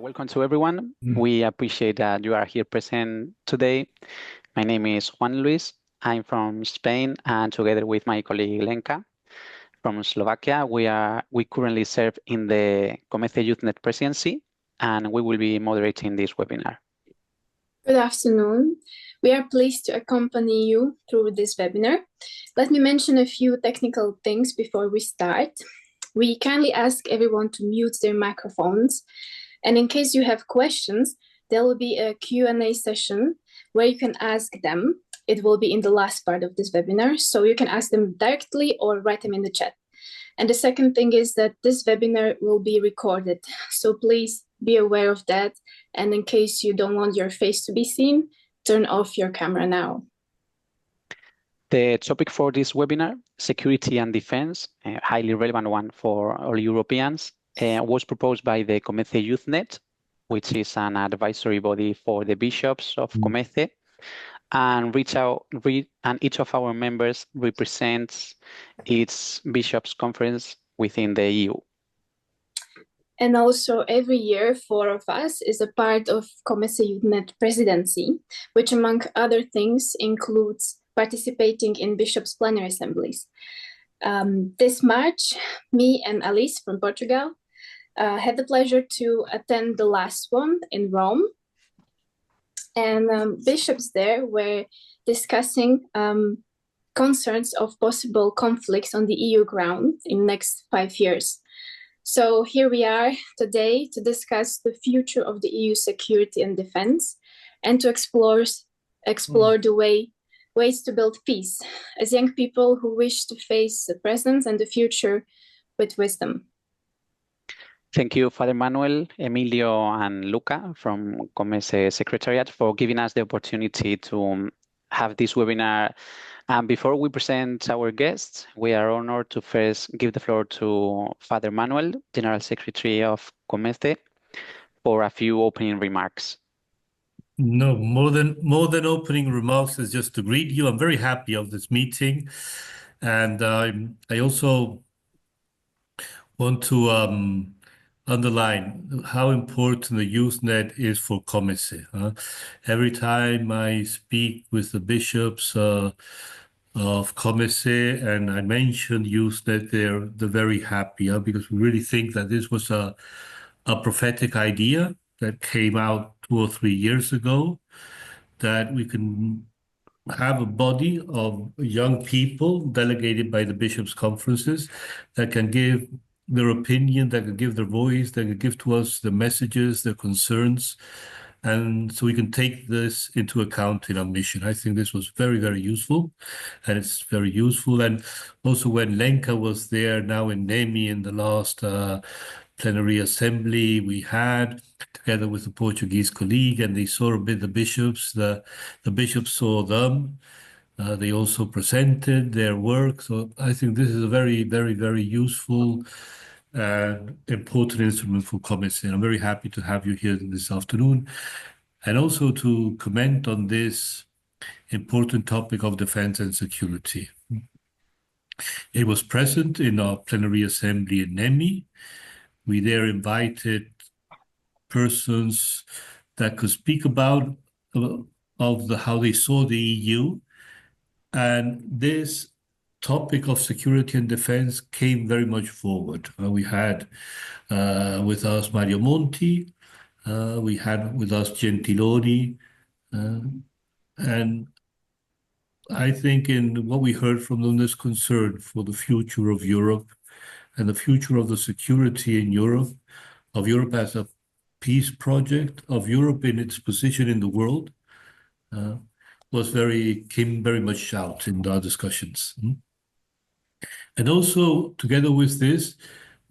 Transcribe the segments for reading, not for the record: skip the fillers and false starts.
Welcome to everyone. We appreciate that you are here present today. My name is Juan Luis. I'm from Spain, and together with my colleague Lenka from Slovakia, we currently serve in the COMECE Youth Net presidency, and we will be moderating this webinar. Good afternoon. We are pleased to accompany you through this webinar. Let me mention a few technical things before we start. We kindly ask everyone to mute their microphones. And in case you have questions, there will be a Q&A session where you can ask them. It will be in the last part of this webinar, so you can ask them directly or write them in the chat. And the second thing is that this webinar will be recorded, so please be aware of that. And in case you don't want your face to be seen, turn off your camera now. The topic for this webinar, security and defense, a highly relevant one for all Europeans, was proposed by the COMECE Youth Net, which is an advisory body for the bishops of COMECE, and each of our members represents its bishops' conference within the EU. And also every year, 4 of us is a part of COMECE Youth Net presidency, which among other things includes participating in bishops' plenary assemblies. This March, me and Alice from Portugal had the pleasure to attend the last one in Rome. And bishops there were discussing concerns of possible conflicts on the EU ground in the next 5 years. So here we are today to discuss the future of the EU security and defense, and to explore the ways to build peace as young people who wish to face the present and the future with wisdom. Thank you, Father Manuel, Emilio, and Luca from COMECE Secretariat for giving us the opportunity to have this webinar. And before we present our guests, we are honored to first give the floor to Father Manuel, General Secretary of COMECE, for a few opening remarks. No, more than opening remarks is just to greet you. I'm very happy of this meeting, and I also want to underline how important the Youth Net is for COMECE. Every time I speak with the bishops of COMECE and I mention Youth Net, they're very happy because we really think that this was a prophetic idea that came out 2 or 3 years ago, that we can have a body of young people delegated by the bishops' conferences that can give their opinion, that can give their voice, that can give to us the messages, their concerns, and so we can take this into account in our mission. I think this was very, very useful, and it's very useful. And also when Lenka was there now in Nemi in the last plenary assembly we had, together with the Portuguese colleague, and they saw a bit the bishops, the bishops saw them. They also presented their work. So I think this is a very, very, very useful and important instrument for COMECE. And I'm very happy to have you here this afternoon, and also to comment on this important topic of defense and security. It was present in our plenary assembly in Nemi. We there invited persons that could speak about how they saw the EU, and this topic of security and defense came very much forward. We had with us Mario Monti, we had with us Gentiloni, and I think in what we heard from them, this concern for the future of Europe and the future of the security in Europe, of Europe as a peace project, of Europe in its position in the world, came very much out in our discussions. And also, together with this,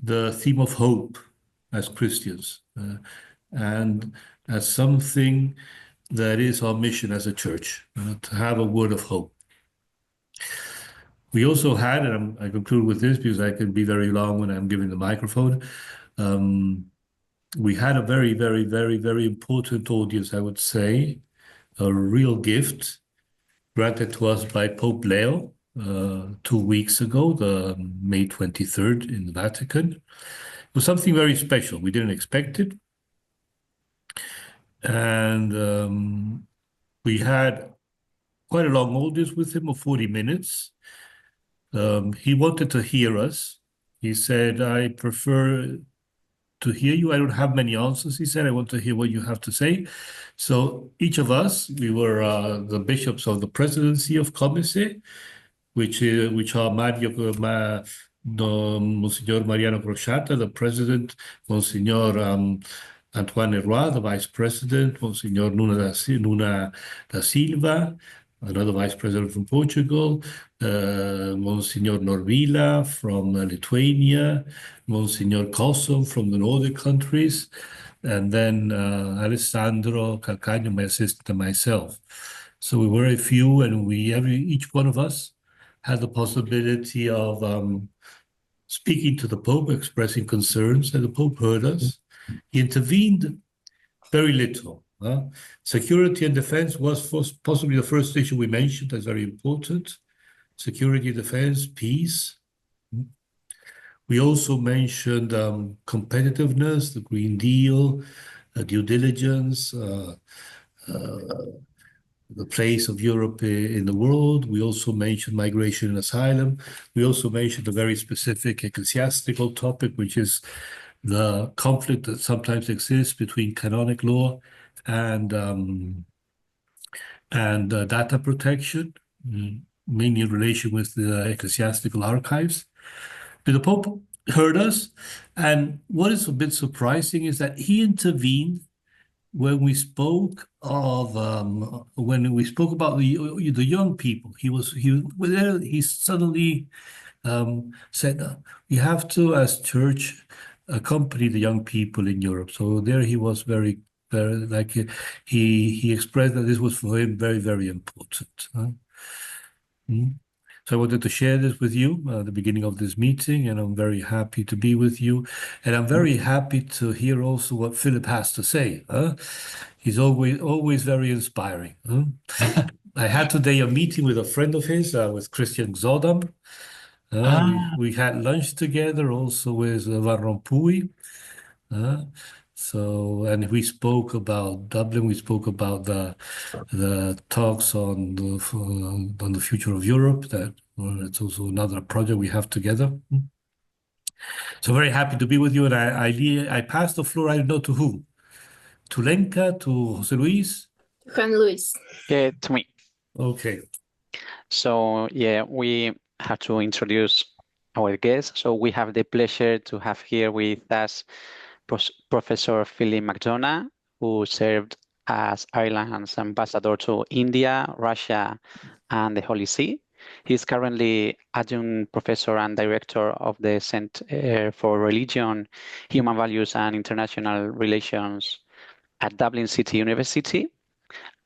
the theme of hope as Christians, and as something that is our mission as a church, to have a word of hope. We also had, and I conclude with this because I can be very long when I'm giving the microphone, we had a very, very, very, very important audience, I would say, a real gift granted to us by Pope Leo 2 weeks ago, the May 23rd in the Vatican. It was something very special. We didn't expect it. And we had quite a long audience with him of 40 minutes. He wanted to hear us. He said, I prefer to hear you. I don't have many answers, he said. I want to hear what you have to say. So each of us, we were the bishops of the presidency of COMECE, which are Monsignor Mariano Crociata, the president, Monsignor Antoine Roy, the vice president, Monsignor Nuna da Silva, another vice president from Portugal, Monsignor Norvila from Lithuania, Monsignor Kosov from the Nordic countries, and then Alessandro Calcagno, my assistant, and myself. So we were a few, and each one of us had the possibility of speaking to the Pope, expressing concerns, and the Pope heard us. He intervened very little. Security and defense was possibly the first issue we mentioned as very important. Security, defense, peace. We also mentioned competitiveness, the Green Deal, due diligence, the place of Europe in the world. We also mentioned migration and asylum. We also mentioned a very specific ecclesiastical topic, which is the conflict that sometimes exists between canonic law and data protection, mainly in relation with the ecclesiastical archives. But the Pope heard us, and what is a bit surprising is that he intervened when we spoke of about the young people. He suddenly said we have to, as church, accompany the young people in Europe. So there he was very like he expressed that this was for him very, very important. So I wanted to share this with you at the beginning of this meeting, and I'm very happy to be with you. And I'm very happy to hear also what Philip has to say. He's always very inspiring. I had today a meeting with a friend of his, with Christian Zodam. We had lunch together also with Van Rompuy. And we spoke about Dublin. We spoke about the talks on the future of Europe. It's also another project we have together. So very happy to be with you. And I pass the floor. I don't know to whom. To Lenka, to José Luis. Juan Luis. Yeah, to me. Okay. So yeah, we have to introduce our guest. So we have the pleasure to have here with us Professor Philip McDonagh, who served as Ireland's ambassador to India, Russia, and the Holy See. He's currently adjunct professor and director of the Centre for Religion, Human Values and International Relations at Dublin City University,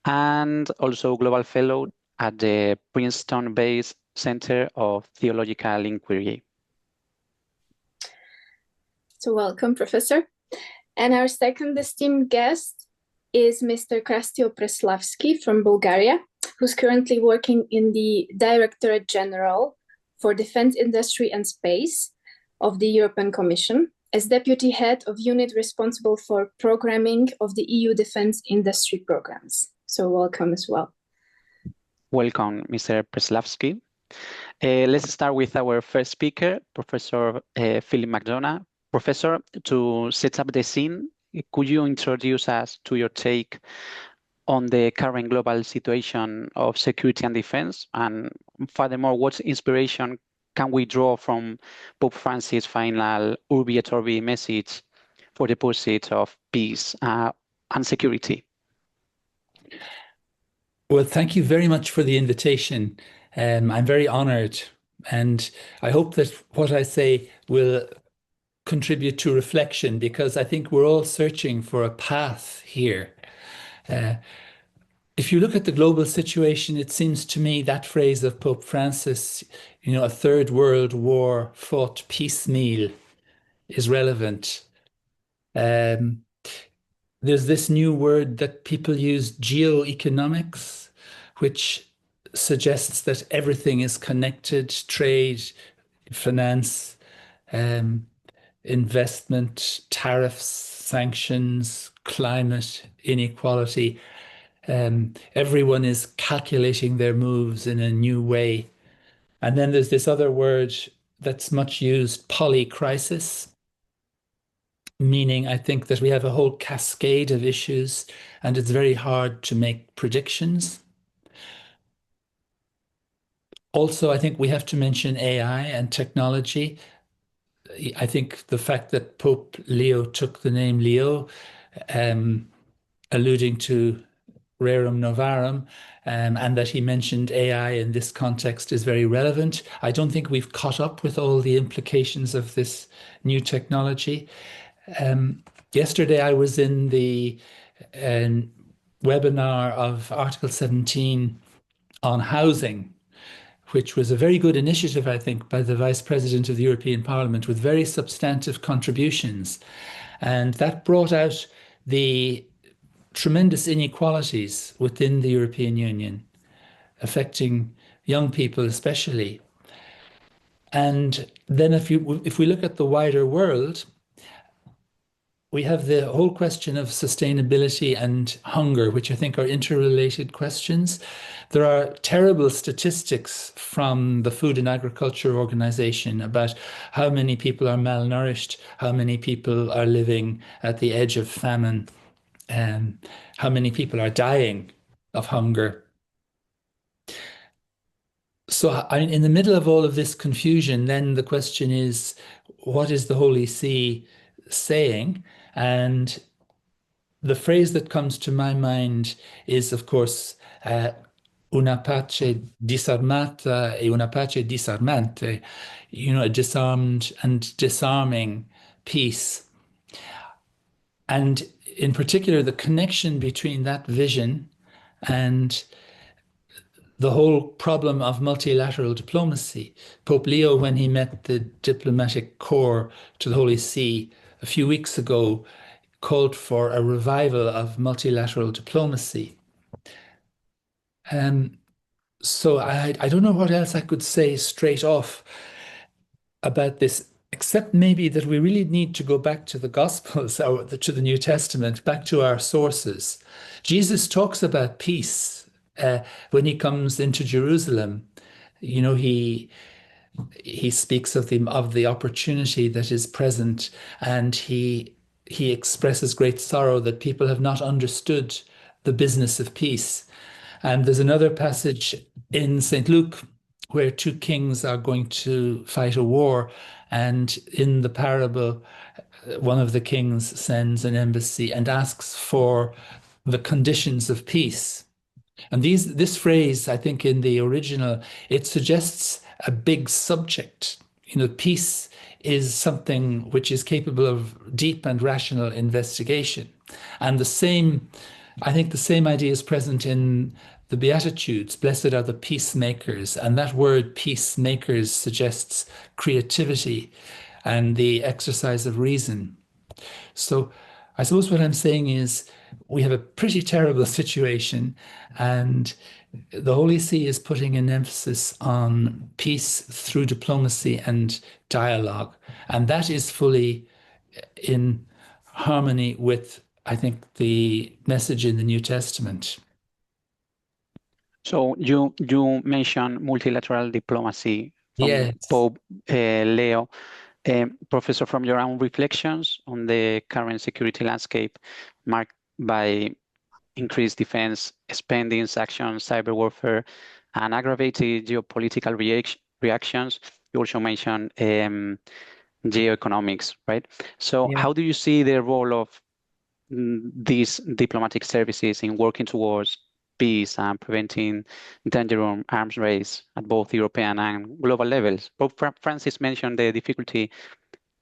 and also global fellow at the Princeton-based Center of Theological Inquiry. So welcome, Professor. And our second esteemed guest is Mr. Krastio Preslavsky from Bulgaria, who's currently working in the Directorate General for Defense Industry and Space of the European Commission as Deputy Head of Unit responsible for programming of the EU defense industry programs. So welcome as well. Welcome, Mr. Preslavsky. Let's start with our first speaker, Professor Philip McDonagh. Professor, to set up the scene, could you introduce us to your take on the current global situation of security and defense? And furthermore, what inspiration can we draw from Pope Francis' final Urbi et Orbi message for the pursuit of peace and security? Well, thank you very much for the invitation. I'm very honored, and I hope that what I say will contribute to reflection, because I think we're all searching for a path here. If you look at the global situation, it seems to me that phrase of Pope Francis, a third world war fought piecemeal, is relevant. There's this new word that people use, geoeconomics, which suggests that everything is connected: trade, finance, investment, tariffs, sanctions, climate, inequality. Everyone is calculating their moves in a new way. And then there's this other word that's much used, polycrisis, meaning I think that we have a whole cascade of issues and it's very hard to make predictions. Also, I think we have to mention AI and technology. I think the fact that Pope Leo took the name Leo, alluding to rerum novarum, and that he mentioned AI in this context is very relevant. I don't think we've caught up with all the implications of this new technology. Yesterday, I was in the webinar of Article 17 on housing, which was a very good initiative, I think, by the Vice President of the European Parliament with very substantive contributions. And that brought out the tremendous inequalities within the European Union, affecting young people especially. And then if we look at the wider world, we have the whole question of sustainability and hunger, which I think are interrelated questions. There are terrible statistics from the Food and Agriculture Organization about how many people are malnourished, how many people are living at the edge of famine, and how many people are dying of hunger. So in the middle of all of this confusion, then the question is, what is the Holy See saying? And the phrase that comes to my mind is, of course, una pace disarmata e una pace disarmante, a disarmed and disarming peace. And in particular, the connection between that vision and the whole problem of multilateral diplomacy. Pope Leo, when he met the diplomatic corps to the Holy See a few weeks ago, called for a revival of multilateral diplomacy. So I don't know what else I could say straight off about this, except maybe that we really need to go back to the Gospels or to the New Testament, back to our sources. Jesus talks about peace when he comes into Jerusalem. He speaks of the opportunity that is present, and he expresses great sorrow that people have not understood the business of peace. And there's another passage in St. Luke where two kings are going to fight a war, and in the parable, one of the kings sends an embassy and asks for the conditions of peace. And this phrase, I think in the original, it suggests a big subject. Peace is something which is capable of deep and rational investigation. And I think the same idea is present in the Beatitudes. Blessed are the peacemakers. And that word peacemakers suggests creativity and the exercise of reason. So I suppose what I'm saying is we have a pretty terrible situation, and the Holy See is putting an emphasis on peace through diplomacy and dialogue. And that is fully in harmony with, I think, the message in the New Testament. So you mentioned multilateral diplomacy from Yes. Pope Leo. Professor, from your own reflections on the current security landscape marked by increased defense spending, sanctions, cyber warfare, and aggravated geopolitical reactions, you also mentioned geoeconomics, right? So how do you see the role of these diplomatic services in working towards peace and preventing dangerous arms race at both European and global levels? Pope Francis mentioned the difficulty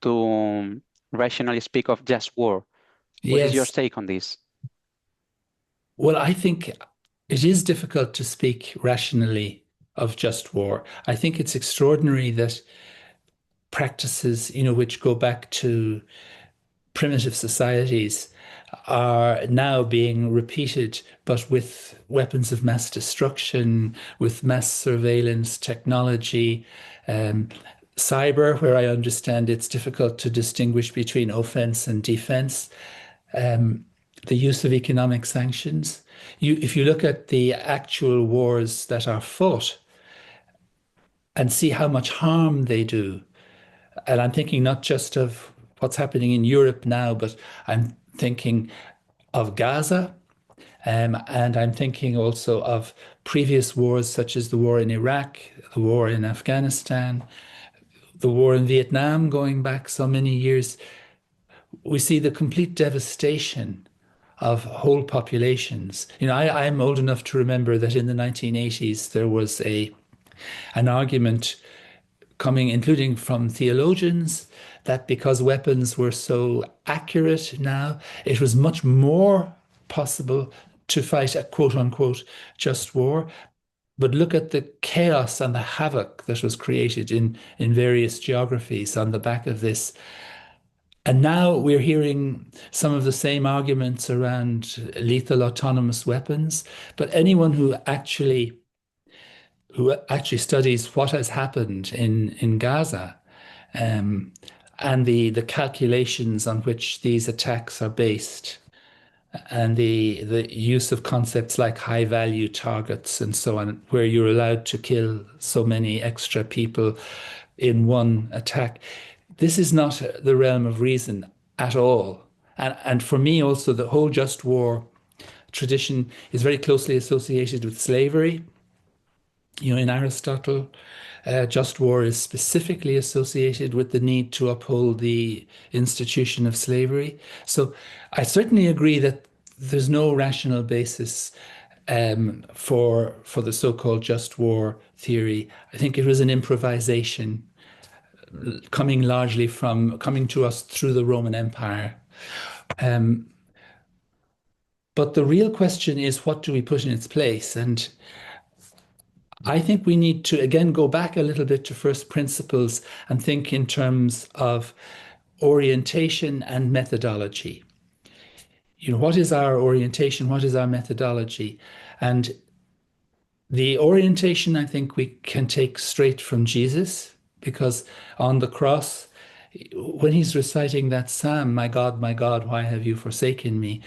to rationally speak of just war. What is your take on this? Well, I think it is difficult to speak rationally of just war. I think it's extraordinary that practices, which go back to primitive societies are now being repeated, but with weapons of mass destruction, with mass surveillance technology, cyber, where I understand it's difficult to distinguish between offense and defense. the use of economic sanctions. If you look at the actual wars that are fought and see how much harm they do, and I'm thinking not just of what's happening in Europe now, but I'm thinking of Gaza, and I'm thinking also of previous wars such as the war in Iraq, the war in Afghanistan, the war in Vietnam going back so many years. We see the complete devastation of whole populations. I'm old enough to remember that in the 1980s there was an argument coming, including from theologians, that because weapons were so accurate now, it was much more possible to fight a quote-unquote just war. But look at the chaos and the havoc that was created in various geographies on the back of this. And now we're hearing some of the same arguments around lethal autonomous weapons. But anyone who actually studies what has happened in Gaza and the calculations on which these attacks are based, and the use of concepts like high-value targets and so on, where you're allowed to kill so many extra people in one attack. This is not the realm of reason at all. And for me also, the whole just war tradition is very closely associated with slavery. In Aristotle, just war is specifically associated with the need to uphold the institution of slavery. So I certainly agree that there's no rational basis for the so-called just war theory. I think it was an improvisation coming to us through the Roman Empire. But the real question is, what do we put in its place? And I think we need to, again, go back a little bit to first principles and think in terms of orientation and methodology. What is our orientation? What is our methodology? And the orientation, I think we can take straight from Jesus, because on the cross, when he's reciting that psalm, my God, why have you forsaken me?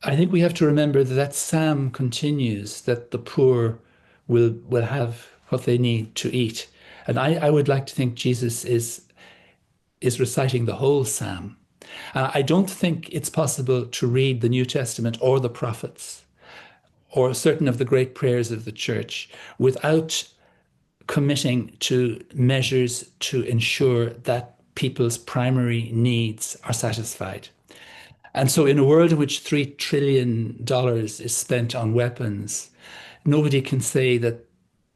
I think we have to remember that psalm continues, that the poor will have what they need to eat. And I would like to think Jesus is reciting the whole psalm. I don't think it's possible to read the New Testament or the prophets or certain of the great prayers of the church without committing to measures to ensure that people's primary needs are satisfied. And so in a world in which $3 trillion is spent on weapons, nobody can say that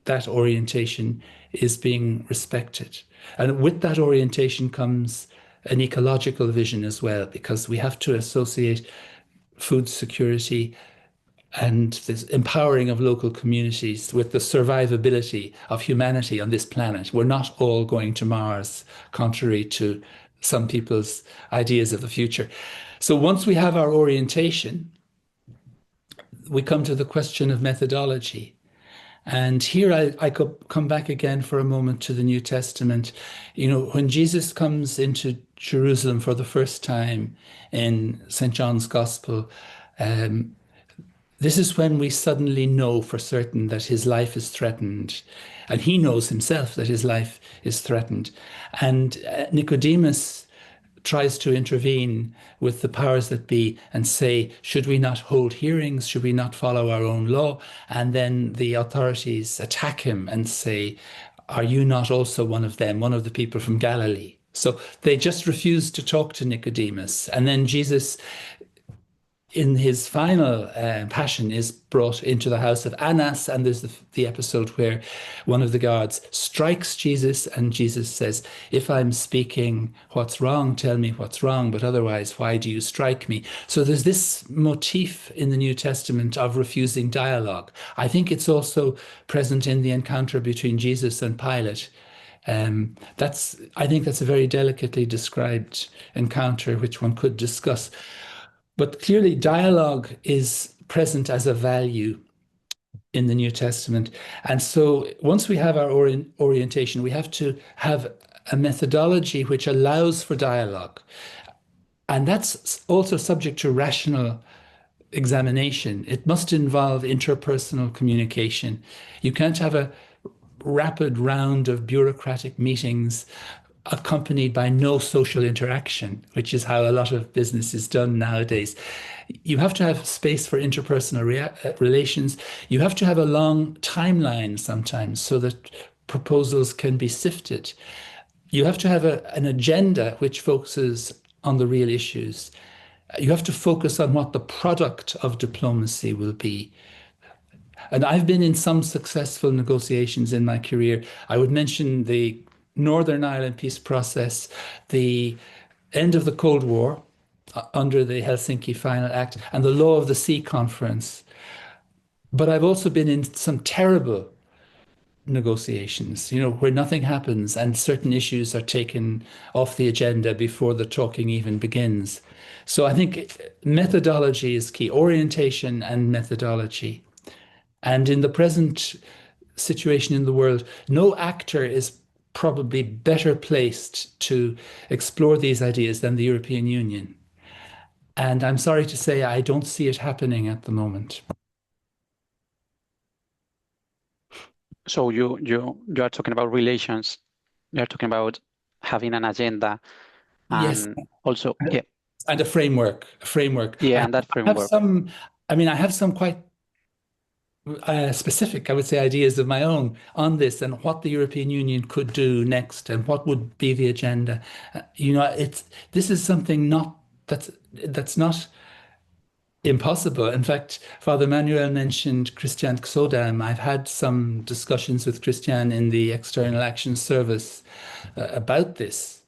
that orientation is being respected. And with that orientation comes an ecological vision as well, because we have to associate food security and this empowering of local communities with the survivability of humanity on this planet. We're not all going to Mars, contrary to some people's ideas of the future. So once we have our orientation, we come to the question of methodology. And here I could come back again for a moment to the New Testament. When Jesus comes into Jerusalem for the first time in St. John's Gospel, this is when we suddenly know for certain that his life is threatened. And he knows himself that his life is threatened. And Nicodemus tries to intervene with the powers that be and say, should we not hold hearings? Should we not follow our own law? And then the authorities attack him and say, are you not also one of them, one of the people from Galilee? So they just refuse to talk to Nicodemus. And then Jesus, in his final passion, is brought into the house of Annas, and there's the episode where one of the guards strikes Jesus, and Jesus says, if I'm speaking what's wrong, tell me what's wrong, but otherwise, why do you strike me? So there's this motif in the New Testament of refusing dialogue. I think it's also present in the encounter between Jesus and Pilate. I think that's a very delicately described encounter, which one could discuss. But clearly, dialogue is present as a value in the New Testament. And so once we have our orientation, we have to have a methodology which allows for dialogue. And that's also subject to rational examination. It must involve interpersonal communication. You can't have a rapid round of bureaucratic meetings accompanied by no social interaction, which is how a lot of business is done nowadays. You have to have space for interpersonal relations. You have to have a long timeline sometimes so that proposals can be sifted. You have to have an agenda which focuses on the real issues. You have to focus on what the product of diplomacy will be. And I've been in some successful negotiations in my career. I would mention the Northern Ireland peace process, the end of the Cold War under the Helsinki Final Act, and the Law of the Sea Conference. But I've also been in some terrible negotiations, where nothing happens and certain issues are taken off the agenda before the talking even begins. So I think methodology is key, orientation and methodology. And in the present situation in the world, no actor is probably better placed to explore these ideas than the European Union. And I'm sorry to say, I don't see it happening at the moment. So you are talking about relations. You are talking about having an agenda, and yes, also yeah, and a framework. Yeah, and that framework. I have some quite specific, I would say, ideas of my own on this and what the European Union could do next and what would be the agenda. This is something that's not impossible. In fact, Father Manuel mentioned Christian Ksodam. I've had some discussions with Christian in the External Action Service about this.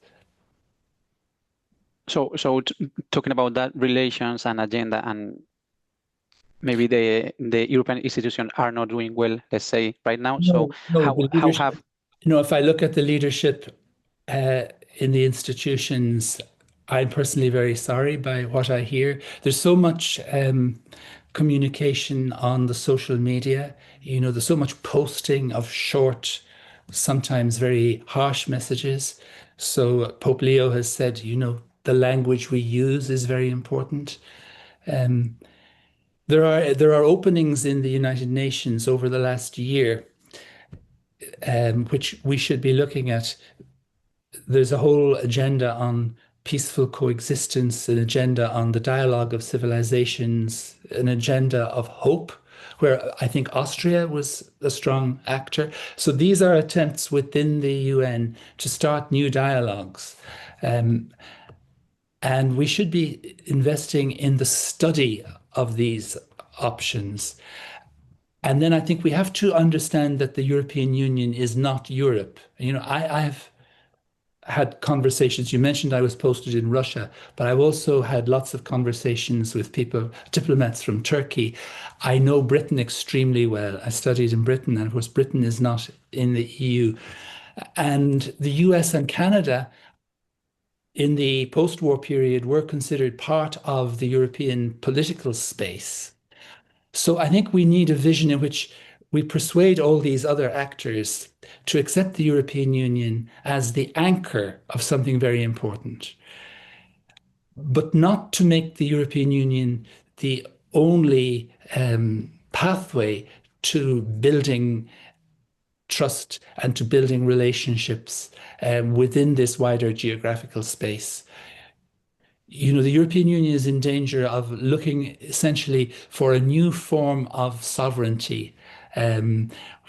So talking about that relations and agenda, and maybe the European institutions are not doing well, let's say, right now. If I look at the leadership in the institutions, I'm personally very sorry by what I hear. There's so much communication on the social media. There's so much posting of short, sometimes very harsh messages. So Pope Leo has said, the language we use is very important. There are openings in the United Nations over the last year, which we should be looking at. There's a whole agenda on peaceful coexistence, an agenda on the dialogue of civilizations, an agenda of hope, where I think Austria was a strong actor. So these are attempts within the UN to start new dialogues. And we should be investing in the study of these options. And then I think we have to understand that the European Union is not Europe. I've had conversations. You mentioned I was posted in Russia, but I've also had lots of conversations with diplomats from Turkey. I know Britain extremely well. I studied in Britain, and of course, Britain is not in the EU. And the US and Canada in the post-war period were considered part of the European political space. So I think we need a vision in which we persuade all these other actors to accept the European Union as the anchor of something very important, but not to make the European Union the only pathway to building trust and to building relationships within this wider geographical space. The European Union is in danger of looking essentially for a new form of sovereignty,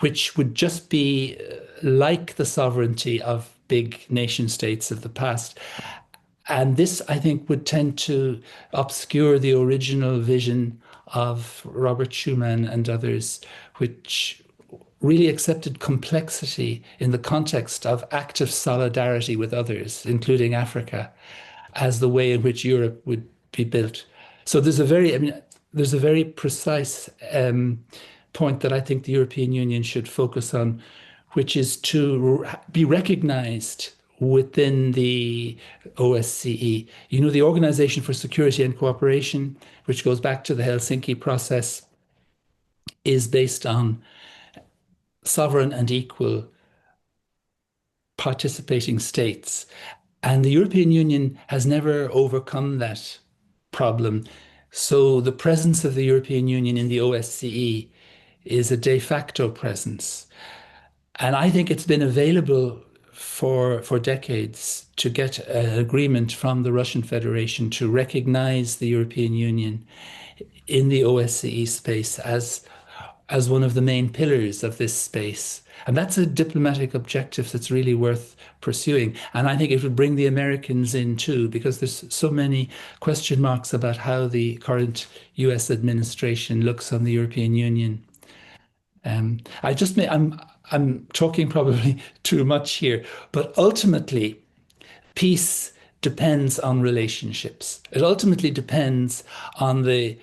which would just be like the sovereignty of big nation states of the past. And this, I think, would tend to obscure the original vision of Robert Schuman and others, which really accepted complexity in the context of active solidarity with others, including Africa, as the way in which Europe would be built. So there's a very precise point that I think the European Union should focus on, which is to be recognized within the OSCE. The Organization for Security and Cooperation, which goes back to the Helsinki process, is based on sovereign and equal participating states. And the European Union has never overcome that problem. So the presence of the European Union in the OSCE is a de facto presence. And I think it's been available for decades to get an agreement from the Russian Federation to recognize the European Union in the OSCE space as one of the main pillars of this space. And that's a diplomatic objective that's really worth pursuing. And I think it would bring the Americans in too, because there's so many question marks about how the current US administration looks on the European Union. I'm talking probably too much here, but ultimately, peace depends on relationships. It ultimately depends on the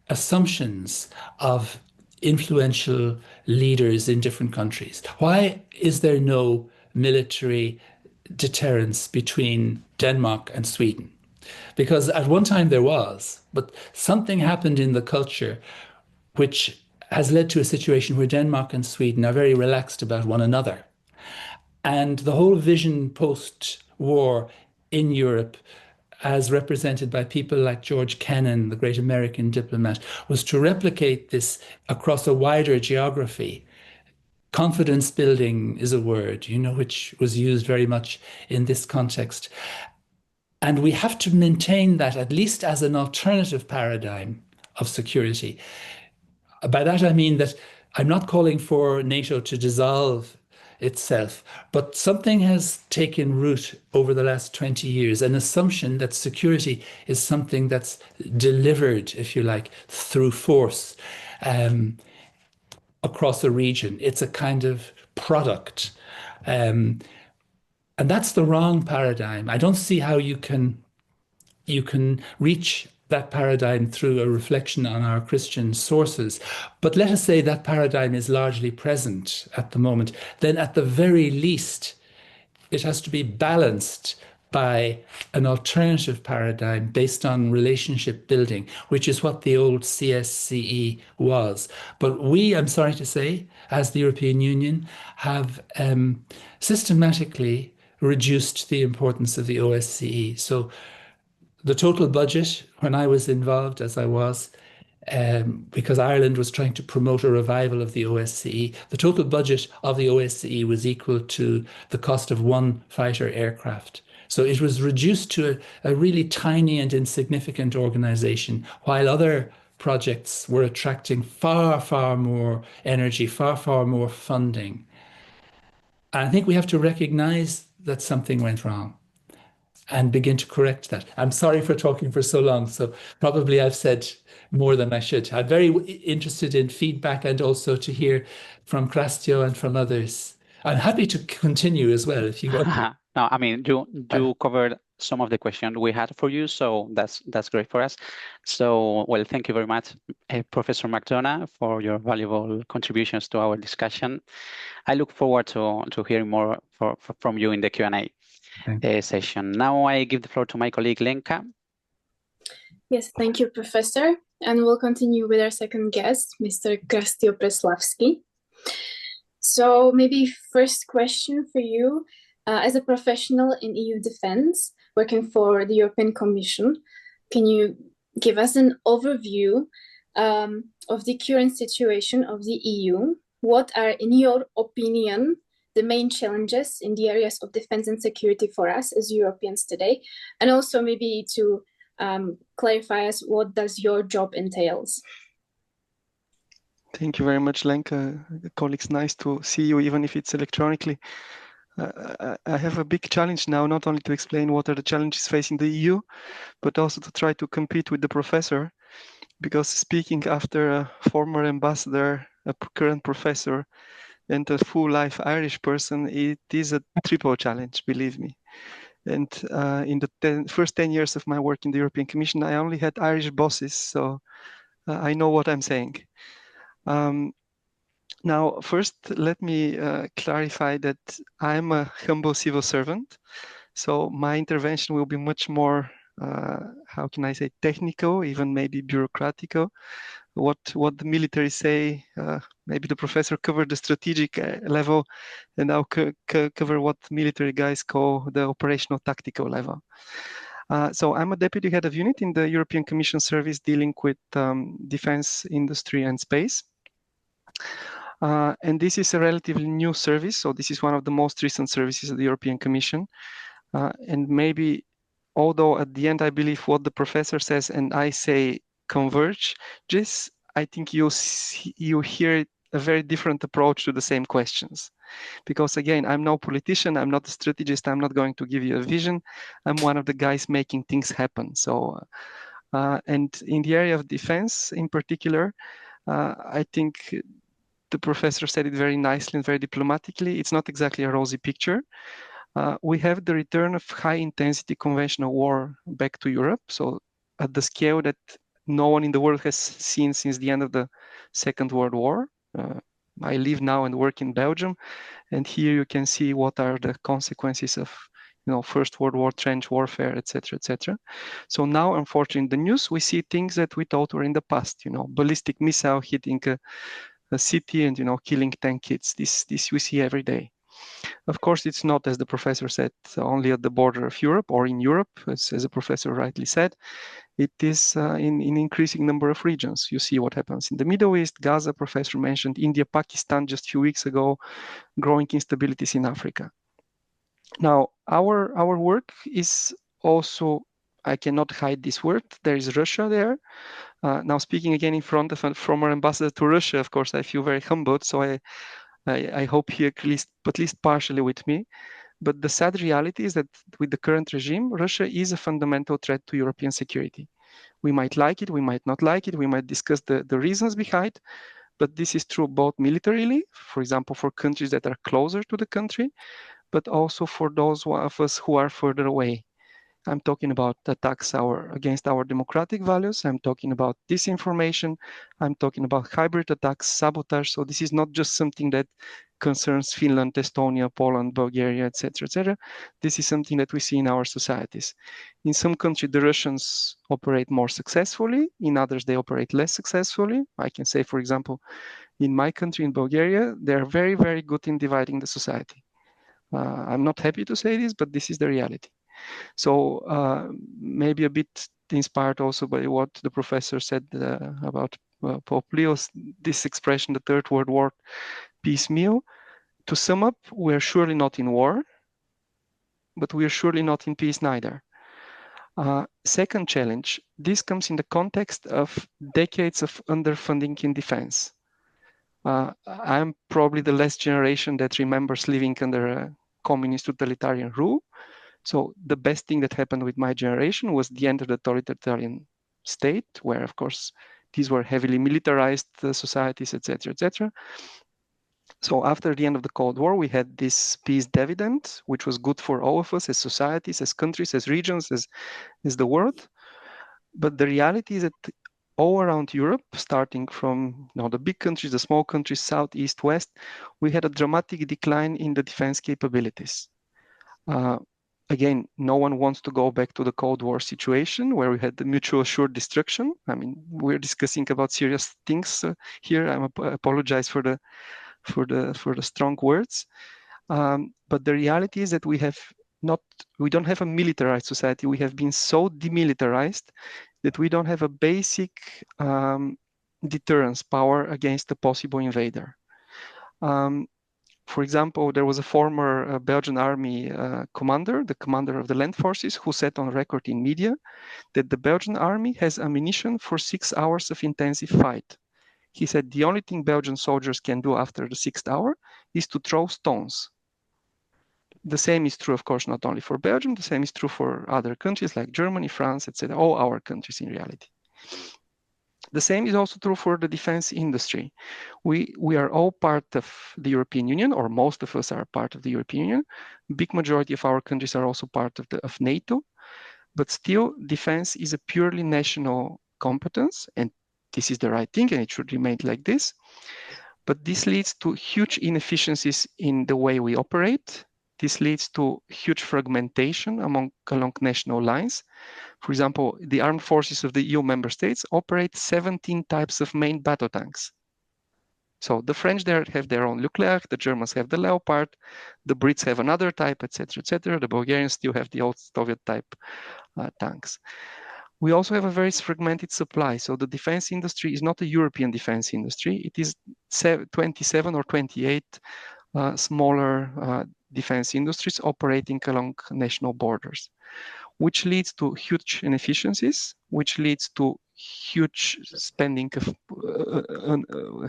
assumptions of influential leaders in different countries. Why is there no military deterrence between Denmark and Sweden? Because at one time there was, but something happened in the culture which has led to a situation where Denmark and Sweden are very relaxed about one another. And the whole vision post-war in Europe, as represented by people like George Kennan, the great American diplomat, was to replicate this across a wider geography. Confidence building is a word, which was used very much in this context. And we have to maintain that at least as an alternative paradigm of security. By that, I mean that I'm not calling for NATO to dissolve itself, but something has taken root over the last 20 years, an assumption that security is something that's delivered, if you like, through force across a region. It's a kind of product. And that's the wrong paradigm. I don't see how you can reach that paradigm through a reflection on our Christian sources. But let us say that paradigm is largely present at the moment. Then at the very least, it has to be balanced by an alternative paradigm based on relationship building, which is what the old CSCE was. But we, I'm sorry to say, as the European Union, have systematically reduced the importance of the OSCE. So the total budget, when I was involved, as I was, because Ireland was trying to promote a revival of the OSCE, the total budget of the OSCE was equal to the cost of one fighter aircraft. So it was reduced to a really tiny and insignificant organization, while other projects were attracting far, far more energy, far, far more funding. And I think we have to recognize that something went wrong and begin to correct that. I'm sorry for talking for so long, so probably I've said more than I should. I'm very interested in feedback and also to hear from Krastio and from others. I'm happy to continue as well if you want. No, I mean, you covered some of the questions we had for you, so that's great for us. So, well, thank you very much, Professor McDonagh, for your valuable contributions to our discussion. I look forward to hearing more from you in the Q&A session. Now I give the floor to my colleague Lenka. Yes, thank you, Professor. And we'll continue with our second guest, Mr. Krastio Preslavsky. So maybe first question for you. As a professional in EU defense, working for the European Commission, can you give us an overview of the current situation of the EU? What are, in your opinion, the main challenges in the areas of defense and security for us as Europeans today? And also maybe to clarify us, what does your job entails? Thank you very much, Lenka. Colleagues, nice to see you, even if it's electronically. I have a big challenge now, not only to explain what are the challenges facing the EU, but also to try to compete with the professor, because speaking after a former ambassador, a current professor, and a full-life Irish person, it is a triple challenge, believe me. And in the first 10 years of my work in the European Commission, I only had Irish bosses, so I know what I'm saying. Now, first, let me clarify that I'm a humble civil servant. So my intervention will be much more, how can I say, technical, even maybe bureaucratical. what the military say. Maybe the professor covered the strategic level, and now cover what military guys call the operational tactical level. So I'm a deputy head of unit in the European Commission service dealing with defense industry and space. And this is a relatively new service. So this is one of the most recent services of the European Commission. And maybe, although at the end I believe what the professor says and I say converge, just I think you hear a very different approach to the same questions. Because again, I'm no politician, I'm not a strategist, I'm not going to give you a vision. I'm one of the guys making things happen. So, and in the area of defense in particular, I think the professor said it very nicely and very diplomatically. It's not exactly a rosy picture. We have the return of high-intensity conventional war back to Europe. So at the scale that no one in the world has seen since the end of the Second World War. I live now and work in Belgium, and here you can see what are the consequences of, First World War, trench warfare, etc., etc. So now, unfortunately, in the news, we see things that we thought were in the past. Ballistic missile hitting a city and killing 10 kids. This we see every day. Of course, it's not, as the professor said, only at the border of Europe or in Europe, as the professor rightly said. It is in increasing number of regions. You see what happens in the Middle East, Gaza, professor mentioned, India, Pakistan just a few weeks ago, growing instabilities in Africa. Now, our work is also, I cannot hide this word, there is Russia there. Now, speaking again in front of a former ambassador to Russia, of course, I feel very humbled, so I hope he agrees, at least partially with me. But the sad reality is that with the current regime, Russia is a fundamental threat to European security. We might like it, we might not like it, we might discuss the reasons behind, but this is true both militarily, for example, for countries that are closer to the country, but also for those of us who are further away. I'm talking about attacks against our democratic values. I'm talking about disinformation. I'm talking about hybrid attacks, sabotage. So this is not just something that concerns Finland, Estonia, Poland, Bulgaria, etc., etc. This is something that we see in our societies. In some countries, the Russians operate more successfully. In others, they operate less successfully. I can say, for example, in my country, in Bulgaria, they're very, very good in dividing the society. I'm not happy to say this, but this is the reality. So maybe a bit inspired also by what the professor said about Pope Leo's, this expression, the Third World War piecemeal. To sum up, we are surely not in war, but we are surely not in peace neither. Second challenge, this comes in the context of decades of underfunding in defense. I'm probably the last generation that remembers living under a communist totalitarian rule. So the best thing that happened with my generation was the end of the totalitarian state, where, of course, these were heavily militarized societies, etc., etc. So after the end of the Cold War, we had this peace dividend, which was good for all of us as societies, as countries, as regions, as the world. But the reality is that all around Europe, starting from the big countries, the small countries, south, east, west, we had a dramatic decline in the defense capabilities. Again, no one wants to go back to the Cold War situation where we had the mutual assured destruction. I mean, we're discussing about serious things here. I apologize for the strong words, but the reality is that we don't have a militarized society. We have been so demilitarized that we don't have a basic deterrence power against a possible invader. For example, there was a former Belgian army commander, the commander of the land forces, who said on record in media that the Belgian army has ammunition for 6 hours of intensive fight. He said the only thing Belgian soldiers can do after the 6th hour is to throw stones. The same is true, of course, not only for Belgium, the same is true for other countries like Germany, France, etc., all our countries in reality. The same is also true for the defense industry. We are all part of the European Union, or most of us are part of the European Union. Big majority of our countries are also part of NATO, but still defense is a purely national competence, and this is the right thing, and it should remain like this. But this leads to huge inefficiencies in the way we operate. This leads to huge fragmentation along national lines. For example, the armed forces of the EU member states operate 17 types of main battle tanks. So the French there have their own Leclerc, the Germans have the Leopard, the Brits have another type, etc., etc. The Bulgarians still have the old Soviet type tanks. We also have a very fragmented supply. So the defense industry is not a European defense industry. It is 27 or 28 smaller defense industries operating along national borders, which leads to huge inefficiencies, which leads to huge spending of,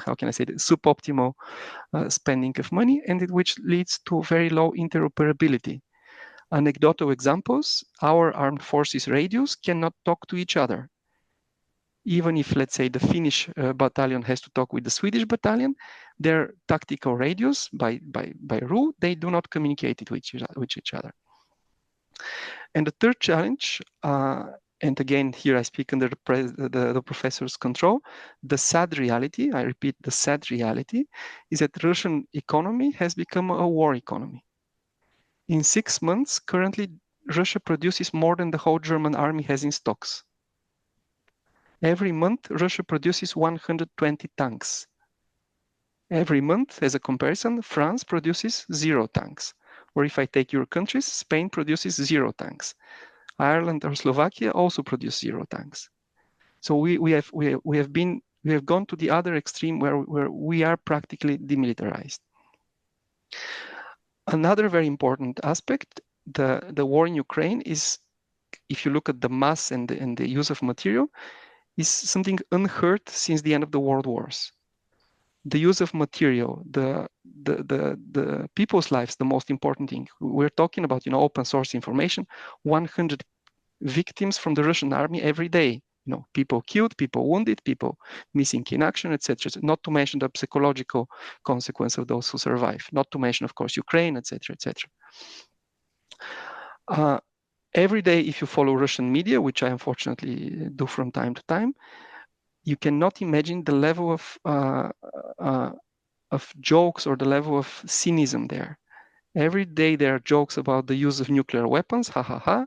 how can I say it, suboptimal spending of money, and which leads to very low interoperability. Anecdotal examples, our armed forces radios cannot talk to each other. Even if, let's say, the Finnish battalion has to talk with the Swedish battalion, their tactical radios, by rule, they do not communicate with each other. And the third challenge, and again, here I speak under the professor's control, the sad reality, I repeat, the sad reality, is that the Russian economy has become a war economy. In 6 months, currently, Russia produces more than the whole German army has in stocks. Every month, Russia produces 120 tanks. Every month, as a comparison, France produces 0 tanks. Or if I take your countries, Spain produces 0 tanks. Ireland or Slovakia also produce 0 tanks. So we have gone to the other extreme where we are practically demilitarized. Another very important aspect, the war in Ukraine is, if you look at the mass and the use of material, is something unheard since the end of the world wars. The use of material, the people's lives, the most important thing. We're talking about, open source information, 100 victims from the Russian army every day. People killed, people wounded, people missing in action, etc. Not to mention the psychological consequence of those who survive. Not to mention, of course, Ukraine, etc., etc. Every day, if you follow Russian media, which I unfortunately do from time to time, you cannot imagine the level of jokes or the level of cynicism there. Every day there are jokes about the use of nuclear weapons, ha ha ha.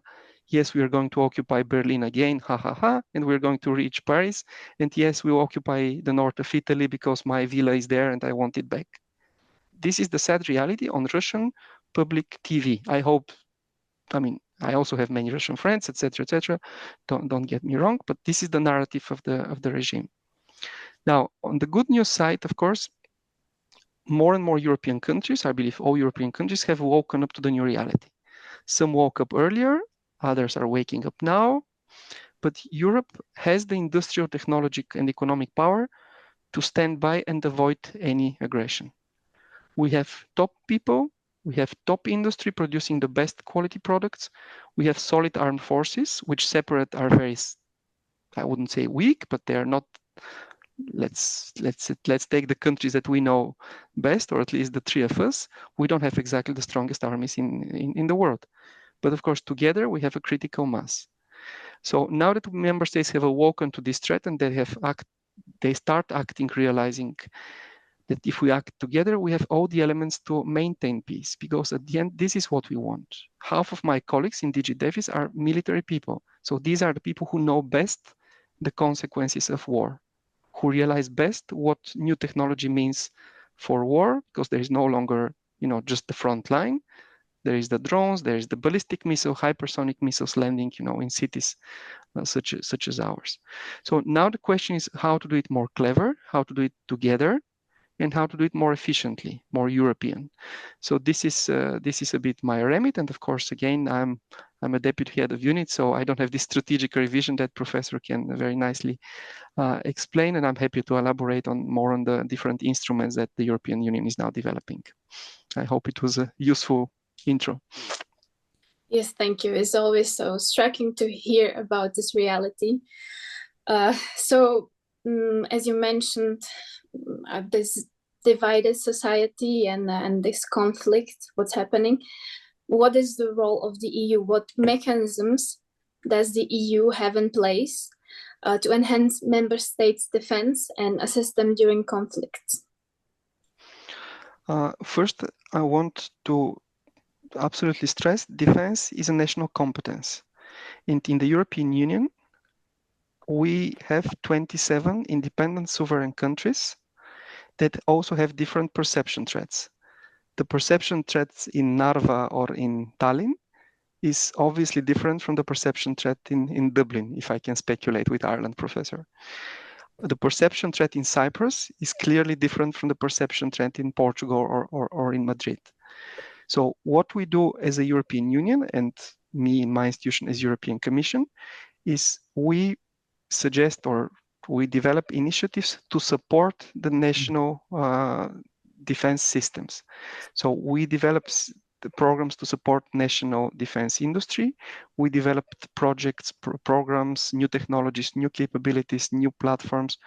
Yes, we are going to occupy Berlin again, ha ha ha, and we're going to reach Paris. And yes, we will occupy the north of Italy because my villa is there and I want it back. This is the sad reality on Russian public TV. I also have many Russian friends, etc., etc. Don't get me wrong, but this is the narrative of the regime. Now, on the good news side, of course, more and more European countries, I believe all European countries, have woken up to the new reality. Some woke up earlier, others are waking up now, but Europe has the industrial, technological, and economic power to stand by and avoid any aggression. We have top people, we have top industry producing the best quality products, we have solid armed forces, which separate are very, I wouldn't say weak, but they are not, let's take the countries that we know best, or at least the 3 of us. We don't have exactly the strongest armies in the world. But of course, together we have a critical mass. So now that member states have awoken to this threat and they start acting, realizing that if we act together, we have all the elements to maintain peace, because at the end, this is what we want. Half of my colleagues in DG DEFIS are military people. So these are the people who know best the consequences of war, who realize best what new technology means for war, because there is no longer, just the front line. There is the drones, there is the ballistic missile, hypersonic missiles landing, in cities such as ours. So now the question is how to do it more clever, how to do it together, and how to do it more efficiently, more European. So this is a bit my remit, and of course, again, I'm a deputy head of unit, so I don't have this strategic revision that Professor can very nicely explain, and I'm happy to elaborate more on the different instruments that the European Union is now developing. I hope it was a useful intro. Yes, thank you. It's always so striking to hear about this reality. As you mentioned, this divided society and this conflict, what's happening, what is the role of the EU? What mechanisms does the EU have in place to enhance member states' defense and assist them during conflicts? First, I want to absolutely stress, defense is a national competence. And in the European Union, we have 27 independent sovereign countries that also have different perception threats. The perception threats in Narva or in Tallinn is obviously different from the perception threat in Dublin, if I can speculate with Ireland, Professor. The perception threat in Cyprus is clearly different from the perception threat in Portugal or in Madrid. So what we do as a European Union, and me in my institution as European Commission, is we suggest or we develop initiatives to support the national defense systems. So we develop the programs to support national defense industry. We developed projects, programs, new technologies, new capabilities, new platforms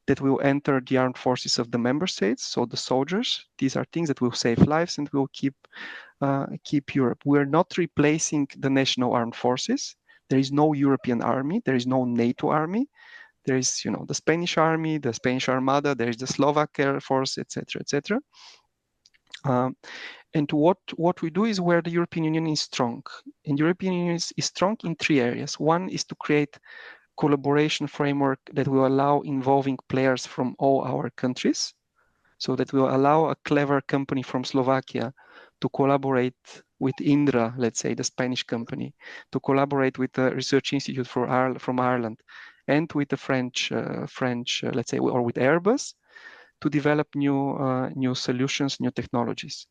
that will enter the armed forces of the member states. So the soldiers, these are things that will save lives and will keep Europe. We're not replacing the national armed forces. There is no European army. There is no NATO army. There is, the Spanish army, the Spanish Armada. There is the Slovak Air Force, etc., etc. And what we do is where the European Union is strong. And European Union is strong in 3 areas. One is to create collaboration framework that will allow involving players from all our countries. So that will allow a clever company from Slovakia to collaborate with Indra, let's say the Spanish company, to collaborate with the Research Institute from Ireland, and with the French, let's say, or with Airbus, to develop new solutions, new technologies.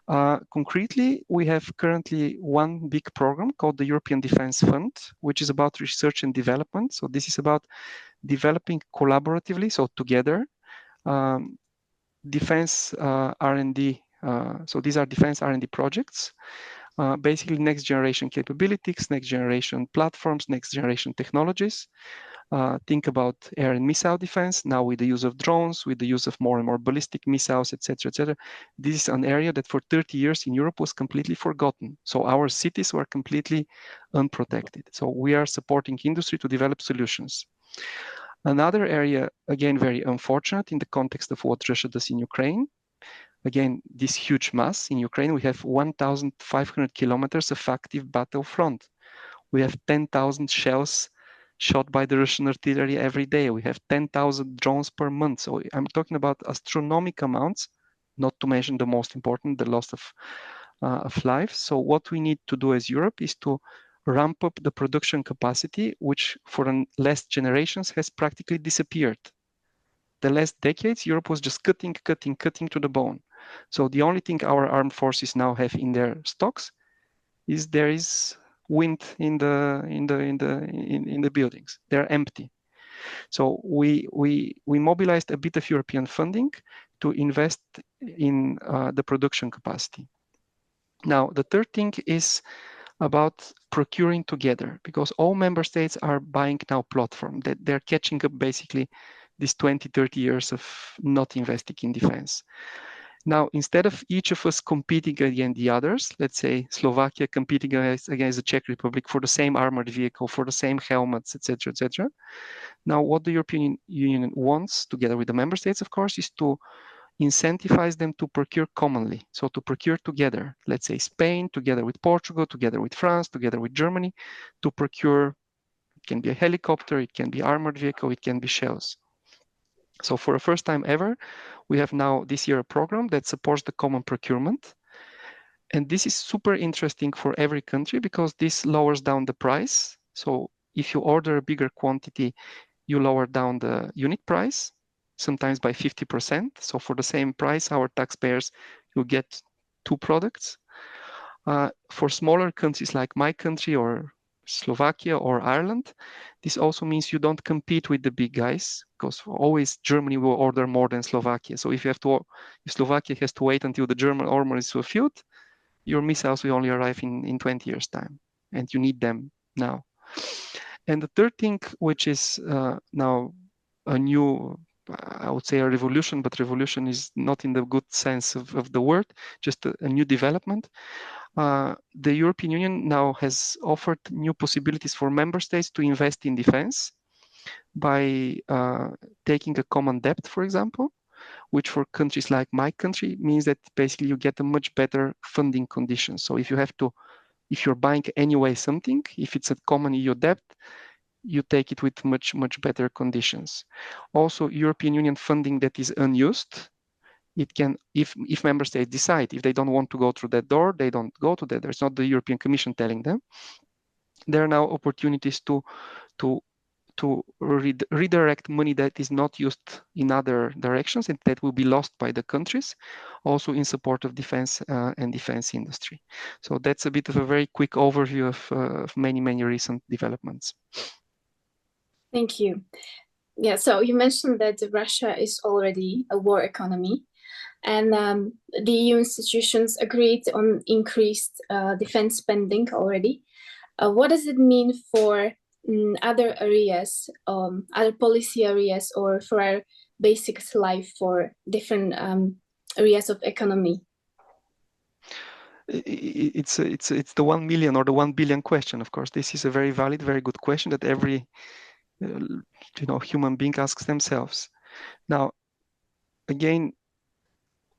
Concretely, we have currently one big program called the European Defence Fund, which is about research and development. So this is about developing collaboratively, so together, defense R&D. So these are defense R&D projects, basically next generation capabilities, next generation platforms, next generation technologies. Think about air and missile defense now with the use of drones, with the use of more and more ballistic missiles, etc., etc. This is an area that for 30 years in Europe was completely forgotten. So our cities were completely unprotected. So we are supporting industry to develop solutions. Another area, again, very unfortunate in the context of what Russia does in Ukraine. Again, this huge mass in Ukraine, we have 1,500 kilometers of active battlefront. We have 10,000 shells shot by the Russian artillery every day. We have 10,000 drones per month. So I'm talking about astronomical amounts, not to mention the most important, the loss of lives. So what we need to do as Europe is to ramp up the production capacity, which for the last generations has practically disappeared. The last decades, Europe was just cutting to the bone. So the only thing our armed forces now have in their stocks is there is wind in the buildings. They're empty. So we mobilized a bit of European funding to invest in the production capacity. Now, the third thing is about procuring together, because all member states are buying now platform, that they're catching up basically these 20, 30 years of not investing in defense. Now, instead of each of us competing against the others, let's say Slovakia competing against the Czech Republic for the same armored vehicle, for the same helmets, etc., etc. Now, what the European Union wants, together with the member states, of course, is to incentivize them to procure commonly. So to procure together, let's say Spain, together with Portugal, together with France, together with Germany, to procure, it can be a helicopter, it can be armored vehicle, it can be shells. So for the first time ever, we have now this year a program that supports the common procurement. And this is super interesting for every country because this lowers down the price. So if you order a bigger quantity, you lower down the unit price, sometimes by 50%. So for the same price, our taxpayers will get 2 products. For smaller countries like my country or Slovakia or Ireland, this also means you don't compete with the big guys, because always Germany will order more than Slovakia. So if Slovakia has to wait until the German armor is fulfilled, your missiles will only arrive in 20 years' time, and you need them now. And the third thing, which is now a new, I would say a revolution, but revolution is not in the good sense of the word, just a new development. The European Union now has offered new possibilities for member states to invest in defense by taking a common debt, for example. which for countries like my country means that basically you get a much better funding condition. So if you're buying anyway something, if it's a common EU debt, you take it with much better conditions. Also, European Union funding that is unused, it can, if member states decide, if they don't want to go through that door, they don't go to that. There's not the European Commission telling them. There are now opportunities to redirect money that is not used in other directions and that will be lost by the countries, also in support of defense and defense industry. So that's a bit of a very quick overview of many recent developments. Thank you. Yeah, so you mentioned that Russia is already a war economy, and the EU institutions agreed on increased defense spending already. What does it mean for other areas, other policy areas, or for our basic life for different areas of economy? It's the 1 million or the 1 billion question. Of course, this is a very valid, very good question that every human being asks themselves. Now, again,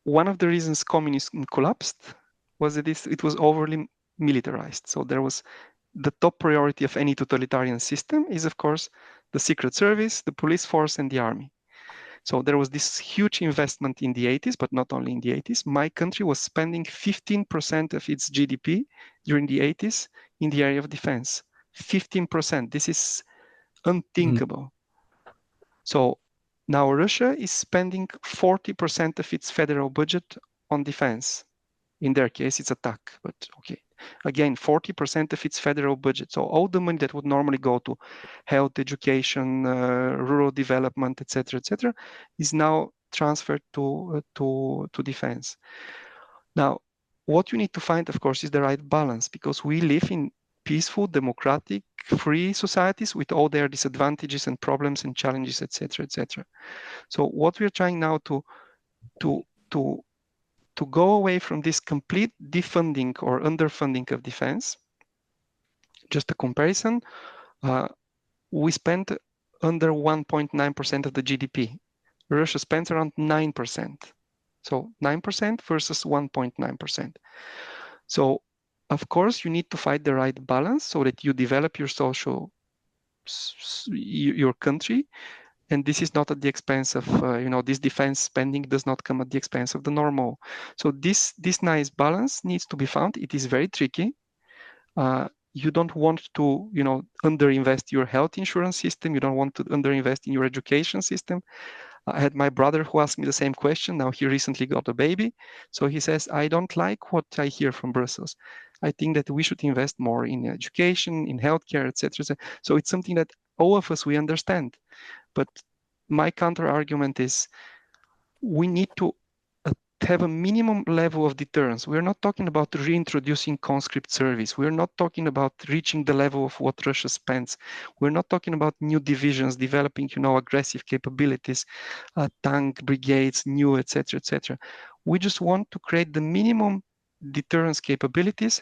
one of the reasons communism collapsed was that it was overly militarized. So there was the top priority of any totalitarian system is, of course, the secret service, the police force, and the army. So there was this huge investment in the 80s, but not only in the 80s. My country was spending 15% of its GDP during the 80s in the area of defense. 15%. This is unthinkable. So now Russia is spending 40% of its federal budget on defense. In their case, it's attack, but okay. Again, 40% of its federal budget. So all the money that would normally go to health, education, rural development, etc., is now transferred to defense. Now, what you need to find, of course, is the right balance, because we live in peaceful, democratic, free societies with all their disadvantages and problems and challenges, etc., etc. So what we're trying now to go away from this complete defunding or underfunding of defense. Just a comparison, we spent under 1.9% of the GDP. Russia spends around 9%. So 9% versus 1.9%. So of course you need to find the right balance so that you develop your your country. And this is not at the expense of, this defense spending does not come at the expense of the normal. So this nice balance needs to be found. It is very tricky. You don't want to, underinvest your health insurance system. You don't want to underinvest in your education system. I had my brother who asked me the same question. Now he recently got a baby. So he says, I don't like what I hear from Brussels. I think that we should invest more in education, in healthcare, etc. So it's something that all of us, we understand. But my counter argument is we need to have a minimum level of deterrence. We're not talking about reintroducing conscript service. We're not talking about reaching the level of what Russia spends. We're not talking about new divisions, developing, aggressive capabilities, tank brigades, new, etc., etc. We just want to create the minimum deterrence capabilities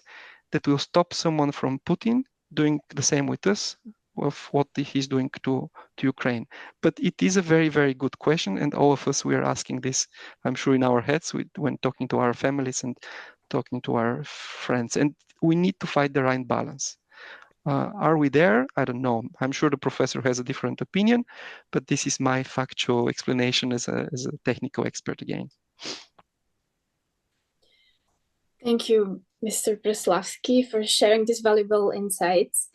that will stop someone from Putin doing the same with us, of what he's doing to Ukraine. But it is a very, very good question, and all of us, we are asking this, I'm sure, in our heads when talking to our families and talking to our friends, and we need to find the right balance. Are we there? I don't know. I'm sure the professor has a different opinion, but this is my factual explanation as a technical expert again. Thank you, Mr. Preslavsky, for sharing these valuable insights.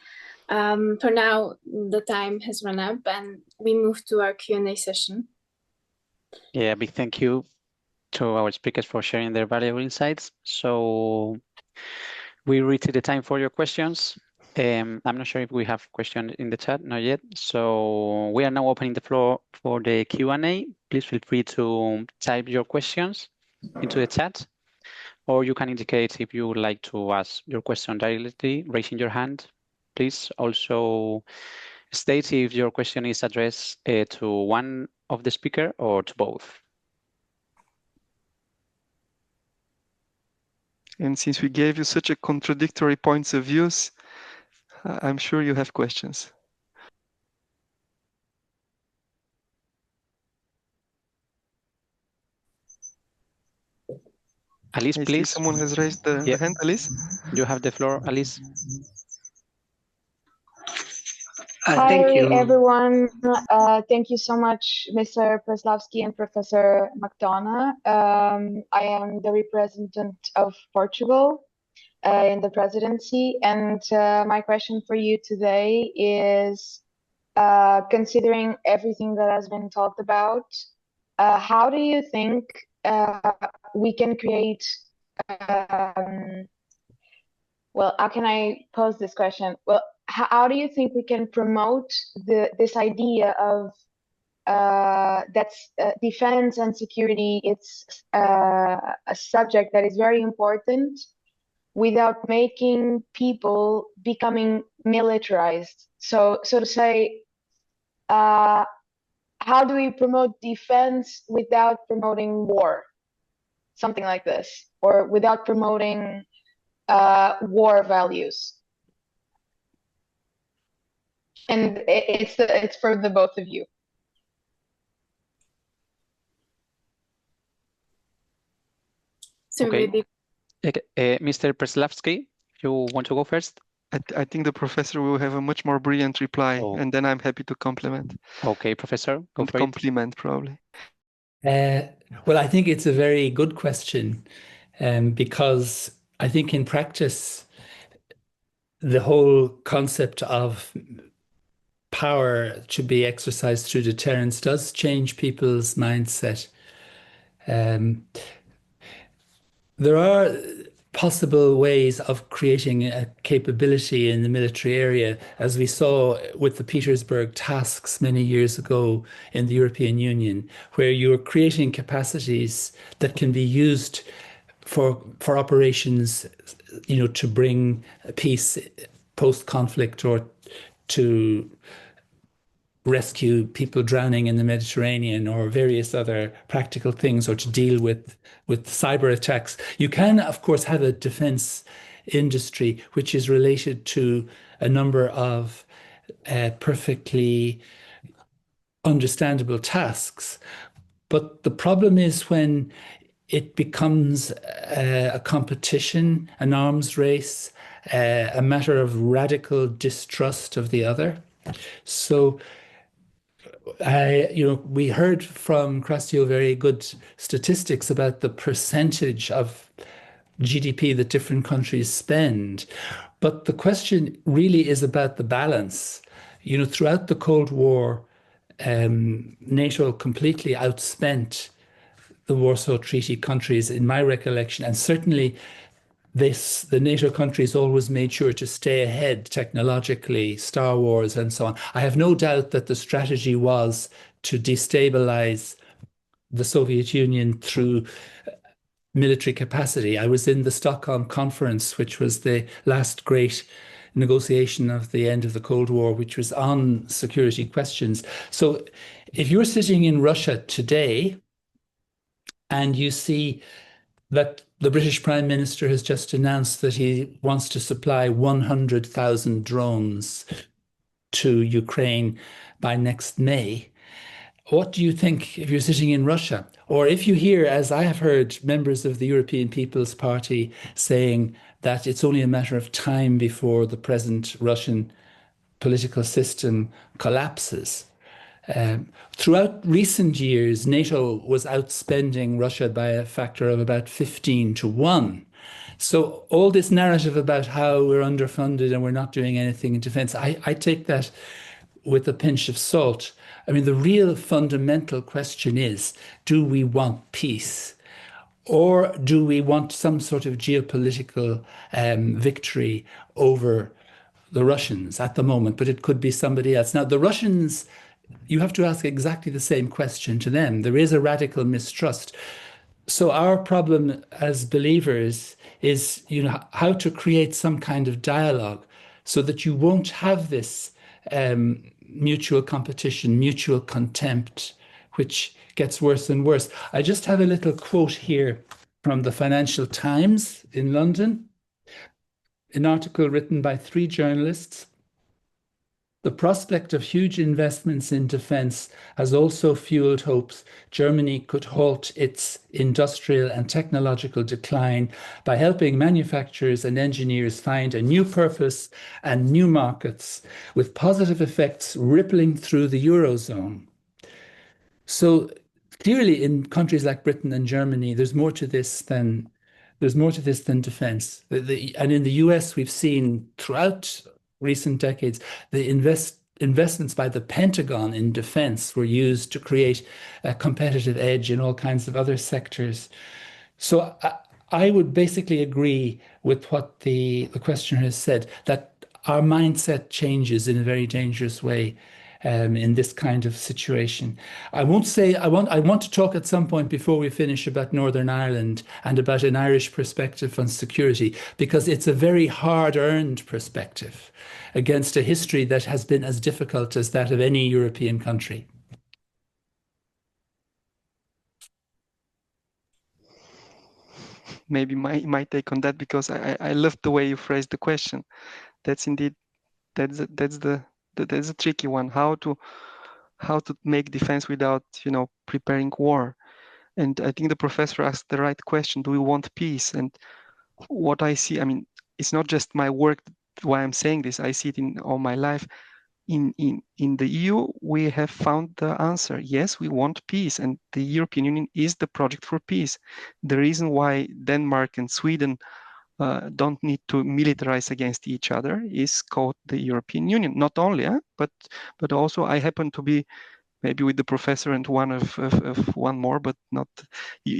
For now, the time has run up and we move to our Q&A session. Yeah, big thank you to our speakers for sharing their valuable insights. So we reached the time for your questions. I'm not sure if we have questions in the chat, not yet. So we are now opening the floor for the Q&A. Please feel free to type your questions into the chat, or you can indicate if you would like to ask your question directly, raising your hand. Please also state if your question is addressed to one of the speaker or to both. And since we gave you such a contradictory points of views, I'm sure you have questions. Alice, I see please. someone has raised the Yeah. hand. Alice? You have the floor, Alice. Hi, Thank you. everyone. Thank you so much, Mr. Preslavsky and Professor McDonagh. I am the representative of Portugal in the presidency, and my question for you today is, considering everything that has been talked about, how do you think we can create, well, how can I pose this question? Well, how do you think we can promote this idea of that's defense and security? It's a subject that is very important without making people becoming militarized. So to say, how do we promote defense without promoting war? Something like this, or without promoting war values. And it's for the both of you. So Okay. maybe Mr. Preslavsky, you want to go first? I think the professor will have a much more brilliant reply, Oh. and then I'm happy to complement. Okay, Professor, go And for it. compliment, probably. Well, I think it's a very good question, because I think in practice, the whole concept of power to be exercised through deterrence does change people's mindset. There are possible ways of creating a capability in the military area, as we saw with the Petersburg tasks many years ago in the European Union, where you are creating capacities that can be used for operations, you know, to bring peace post-conflict, or to rescue people drowning in the Mediterranean, or various other practical things, or to deal with cyber attacks. You can, of course, have a defense industry which is related to a number of perfectly understandable tasks. But the problem is when it becomes a competition, an arms race, a matter of radical distrust of the other. So we heard from Krastio very good statistics about the percentage of GDP that different countries spend. But the question really is about the balance. You know, throughout the Cold War, NATO completely outspent the Warsaw Treaty countries, in my recollection, and certainly the NATO countries always made sure to stay ahead technologically, Star Wars and so on. I have no doubt that the strategy was to destabilize the Soviet Union through military capacity. I was in the Stockholm Conference, which was the last great negotiation of the end of the Cold War, which was on security questions. So if you're sitting in Russia today and you see that the British Prime Minister has just announced that he wants to supply 100,000 drones to Ukraine by next May, what do you think if you're sitting in Russia? Or if you hear, as I have heard, members of the European People's Party saying that it's only a matter of time before the present Russian political system collapses. Throughout recent years, NATO was outspending Russia by a factor of about 15 to 1. So all this narrative about how we're underfunded and we're not doing anything in defense, I take that with a pinch of salt. I mean, the real fundamental question is, do we want peace? Or do we want some sort of geopolitical victory over the Russians at the moment? But it could be somebody else. Now, the Russians, you have to ask exactly the same question to them. There is a radical mistrust. So our problem as believers is, you know, how to create some kind of dialogue so that you won't have this mutual competition, mutual contempt, which gets worse and worse. I just have a little quote here from the Financial Times in London, an article written by 3 journalists. The prospect of huge investments in defense has also fueled hopes Germany could halt its industrial and technological decline by helping manufacturers and engineers find a new purpose and new markets, with positive effects rippling through the Eurozone. So clearly in countries like Britain and Germany, there's more to this than defense. And in the US, we've seen throughout recent decades, the investments by the Pentagon in defense were used to create a competitive edge in all kinds of other sectors. So I would basically agree with what the questioner has said, that our mindset changes in a very dangerous way in this kind of situation. I want to talk at some point before we finish about Northern Ireland and about an Irish perspective on security, because it's a very hard-earned perspective against a history that has been as difficult as that of any European country. Maybe my take on that, because I love the way you phrased the question. That's indeed that's a tricky one. How to make defense without preparing war. And I think the professor asked the right question: do we want peace? And what I see, I mean, it's not just my work why I'm saying this. I see it in all my life. In the EU, we have found the answer. Yes, we want peace, and the European Union is the project for peace. The reason why Denmark and Sweden don't need to militarize against each other is called the European Union. Not only, but also I happen to be maybe with the professor and one of one more, but not.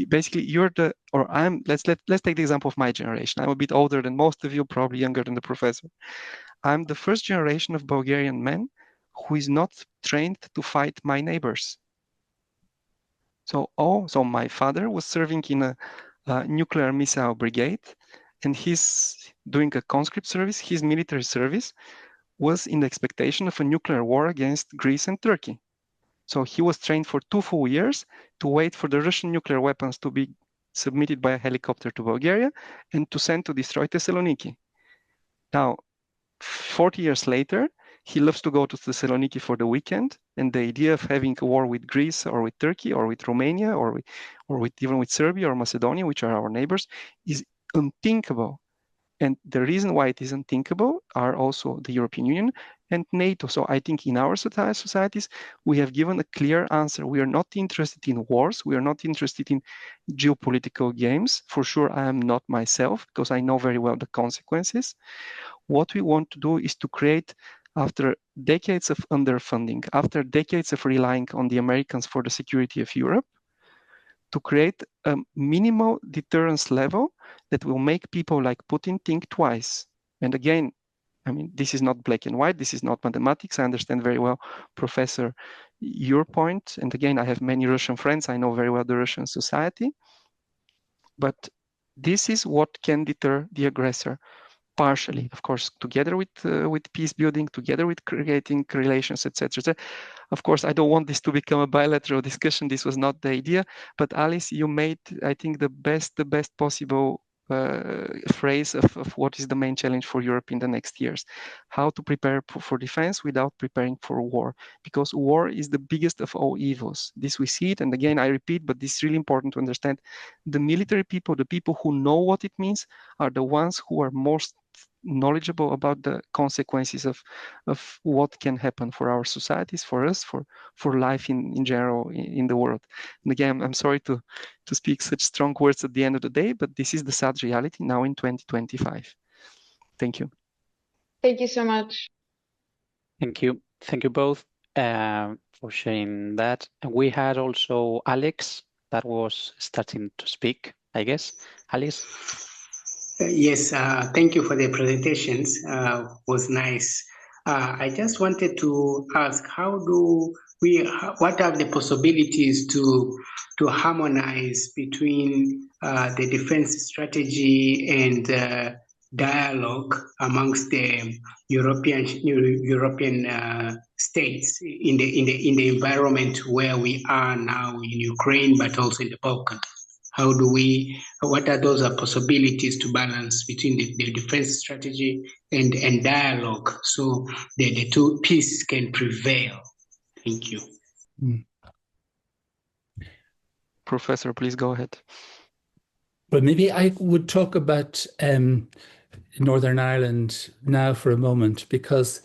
Basically, you're the, or I'm. Let's take the example of my generation. I'm a bit older than most of you, probably younger than the professor. I'm the first generation of Bulgarian men who is not trained to fight my neighbors. So my father was serving in a nuclear missile brigade, and he's doing a conscript service. His military service was in the expectation of a nuclear war against Greece and Turkey. So he was trained for 2 full years to wait for the Russian nuclear weapons to be submitted by a helicopter to Bulgaria and to send to destroy Thessaloniki. Now, 40 years later, he loves to go to Thessaloniki for the weekend, and the idea of having a war with Greece or with Turkey or with Romania or even with Serbia or Macedonia, which are our neighbors, is unthinkable. And the reason why it is unthinkable are also the European Union and NATO. So I think in our societies, we have given a clear answer. We are not interested in wars. We are not interested in geopolitical games. For sure, I am not myself, because I know very well the consequences. What we want to do is to create, after decades of underfunding, after decades of relying on the Americans for the security of Europe, to create a minimal deterrence level that will make people like Putin think twice. And again, I mean, this is not black and white. This is not mathematics. I understand very well, Professor, your point. And again, I have many Russian friends. I know very well the Russian society. But this is what can deter the aggressor. Partially, of course, together with peace building, together with creating relations, etc. Of course, I don't want this to become a bilateral discussion. This was not the idea. But Alice, you made, I think, the best possible phrase of what is the main challenge for Europe in the next years. How to prepare for defense without preparing for war, because war is the biggest of all evils. This we see it, and again, I repeat, but this is really important to understand. The military people, the people who know what it means, are the ones who are most knowledgeable about the consequences of what can happen for our societies, for us, for life in general in the world. And again, I'm sorry to speak such strong words at the end of the day, but this is the sad reality now in 2025. Thank you. Thank you so much. Thank you both for sharing that. And we had also Alex that was starting to speak, I guess. Alex? Yes, thank you for the presentations. Was nice. I just wanted to ask, what are the possibilities to harmonize between the defense strategy and dialogue amongst the European states in the environment where we are now in Ukraine, but also in the Balkans? what are those possibilities to balance between the defense strategy and dialogue so the two peace can prevail? Thank you. Professor, please go ahead. Well, maybe I would talk about Northern Ireland now for a moment, because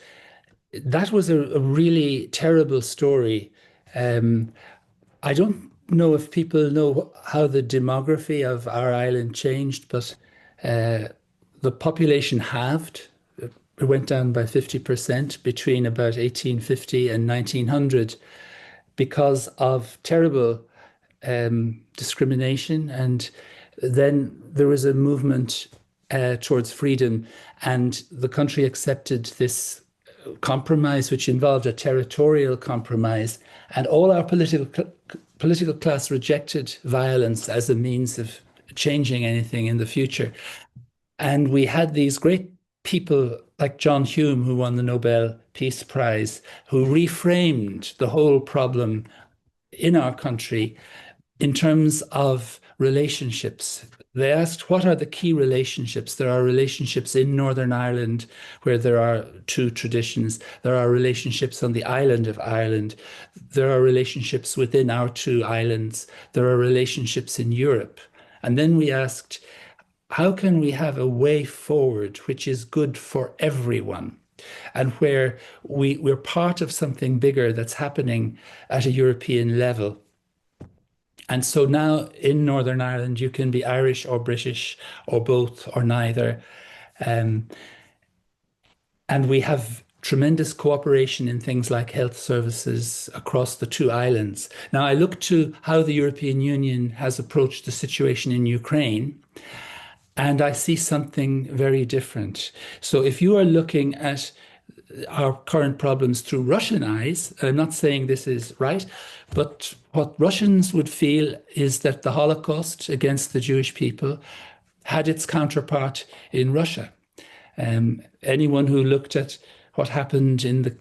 that was a really terrible story. I don't know if people know how the demography of our island changed, but the population halved. It went down by 50% between about 1850 and 1900 because of terrible discrimination. And then there was a movement towards freedom, and the country accepted this compromise, which involved a territorial compromise, and all our political class rejected violence as a means of changing anything in the future. And we had these great people like John Hume, who won the Nobel Peace Prize, who reframed the whole problem in our country in terms of relationships. They asked, what are the key relationships? There are relationships in Northern Ireland where there are two traditions. There are relationships on the island of Ireland. There are relationships within our two islands. There are relationships in Europe. And then we asked, how can we have a way forward which is good for everyone, and where we're part of something bigger that's happening at a European level? And so now in Northern Ireland, you can be Irish or British or both or neither. And we have tremendous cooperation in things like health services across the two islands. Now, I look to how the European Union has approached the situation in Ukraine, and I see something very different. So if you are looking at our current problems through Russian eyes, I'm not saying this is right, but what Russians would feel is that the Holocaust against the Jewish people had its counterpart in Russia. Anyone who looked at what happened in the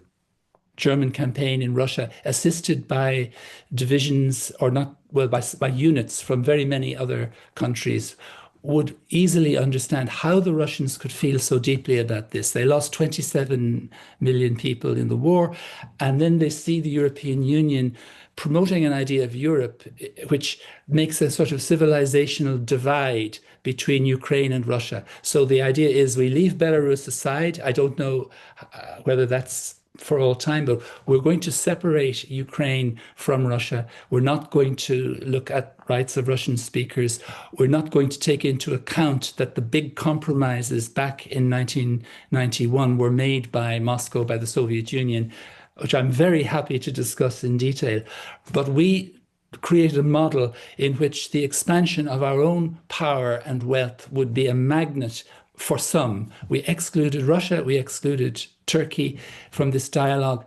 German campaign in Russia, assisted by divisions, or not, well, by units from very many other countries, would easily understand how the Russians could feel so deeply about this. They lost 27 million people in the war, and then they see the European Union promoting an idea of Europe which makes a sort of civilizational divide between Ukraine and Russia. So the idea is we leave Belarus aside. I don't know whether that's for all time, but we're going to separate Ukraine from Russia. We're not going to look at rights of Russian speakers. We're not going to take into account that the big compromises back in 1991 were made by Moscow, by the Soviet Union, which I'm very happy to discuss in detail. But we created a model in which the expansion of our own power and wealth would be a magnet for some. We excluded Russia, we excluded Turkey from this dialogue,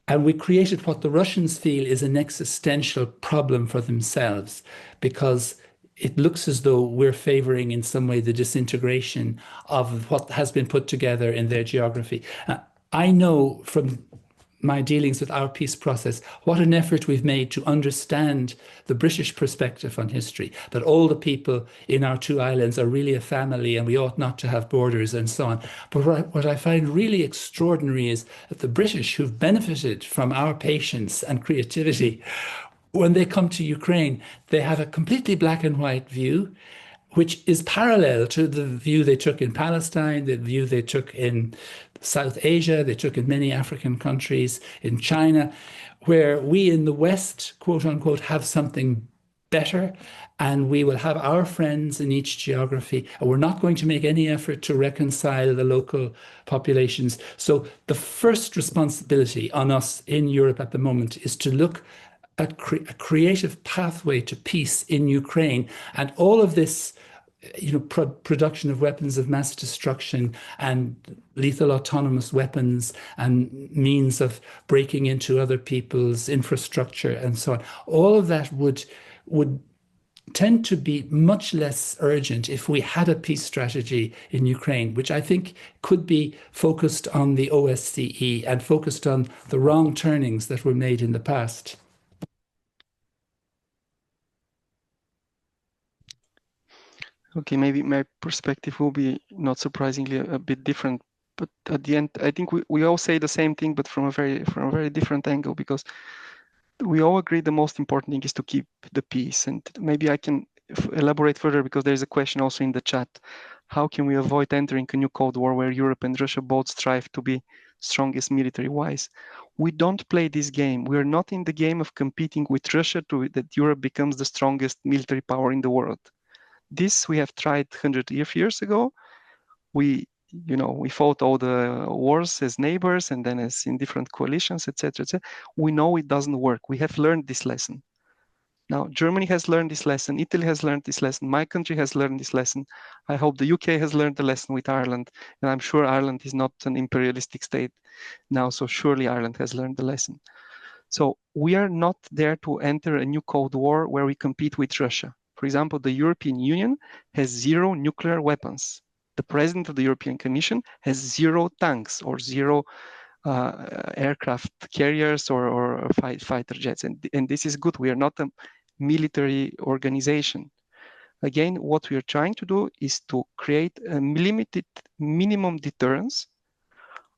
and we created what the Russians feel is an existential problem for themselves, because it looks as though we're favoring in some way the disintegration of what has been put together in their geography. I know from my dealings with our peace process what an effort we've made to understand the British perspective on history, that all the people in our two islands are really a family and we ought not to have borders and so on. But what I find really extraordinary is that the British, who've benefited from our patience and creativity, when they come to Ukraine, they have a completely black and white view, which is parallel to the view they took in Palestine, the view they took in South Asia, they took in many African countries, in China, where we in the West, quote unquote, have something better, and we will have our friends in each geography, and we're not going to make any effort to reconcile the local populations. So the first responsibility on us in Europe at the moment is to look at a creative pathway to peace in Ukraine, and all of this production of weapons of mass destruction and lethal autonomous weapons and means of breaking into other people's infrastructure and so on. All of that would tend to be much less urgent if we had a peace strategy in Ukraine, which I think could be focused on the OSCE and focused on the wrong turnings that were made in the past. Okay, maybe my perspective will be not surprisingly a bit different, but at the end, I think we all say the same thing, but from a very different angle, because we all agree the most important thing is to keep the peace. And maybe I can elaborate further, because there's a question also in the chat. How can we avoid entering a new Cold War where Europe and Russia both strive to be strongest military-wise? We don't play this game. We are not in the game of competing with Russia that Europe becomes the strongest military power in the world. This we have tried 100 years ago. We fought all the wars as neighbors and then as in different coalitions, etc., etc. We know it doesn't work. We have learned this lesson. Now, Germany has learned this lesson. Italy has learned this lesson. My country has learned this lesson. I hope the UK has learned the lesson with Ireland. And I'm sure Ireland is not an imperialistic state now, so surely Ireland has learned the lesson. So we are not there to enter a new Cold War where we compete with Russia. For example, the European Union has 0 nuclear weapons. The president of the European Commission has 0 tanks or 0 aircraft carriers or fighter jets. And this is good. We are not a military organization. Again, what we are trying to do is to create a limited minimum deterrence.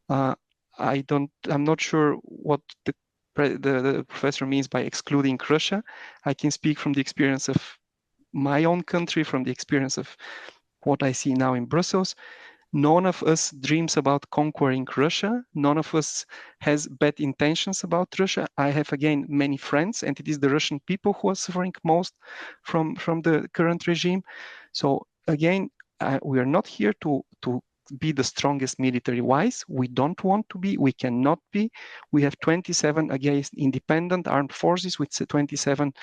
I'm not sure what the professor means by excluding Russia. I can speak from the experience of my own country, from the experience of what I see now in Brussels. None of us dreams about conquering Russia. None of us has bad intentions about Russia. I have, again, many friends, and it is the Russian people who are suffering most from the current regime. So again, we are not here to be the strongest military-wise. We don't want to be. We cannot be. We have 27 against independent armed forces with 27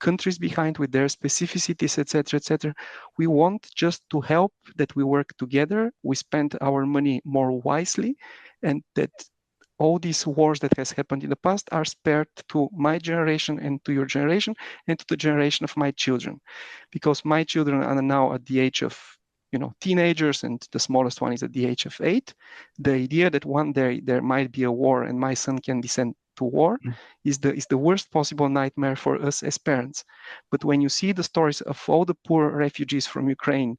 countries behind with their specificities, etc., etc. We want just to help that we work together, we spend our money more wisely, and that all these wars that has happened in the past are spared to my generation and to your generation and to the generation of my children. Because my children are now at the age of teenagers, and the smallest one is at the age of 8. The idea that one day there might be a war and my son can descend to war is the worst possible nightmare for us as parents. But when you see the stories of all the poor refugees from Ukraine,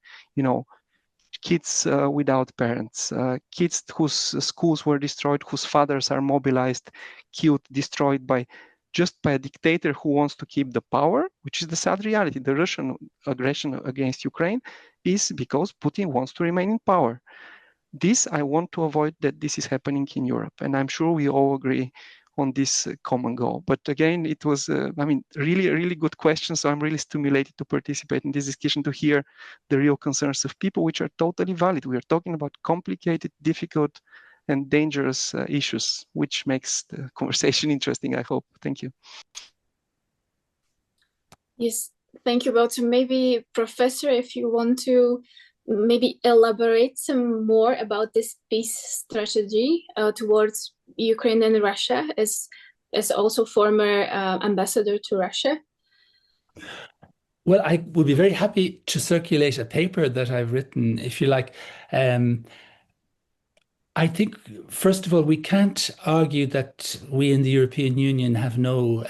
kids without parents, kids whose schools were destroyed, whose fathers are mobilized, killed, destroyed by a dictator who wants to keep the power, which is the sad reality. The Russian aggression against Ukraine is because Putin wants to remain in power. This, I want to avoid that this is happening in Europe. And I'm sure we all agree on this common goal. But again, it was, really good question. So I'm really stimulated to participate in this discussion, to hear the real concerns of people, which are totally valid. We are talking about complicated, difficult, and dangerous issues, which makes the conversation interesting, I hope. Thank you. Yes, thank you both. So maybe, Professor, if you want to maybe elaborate some more about this peace strategy towards Ukraine and Russia, as also former ambassador to Russia. Well, I would be very happy to circulate a paper that I've written, if you like. I think, first of all, we can't argue that we in the European Union have no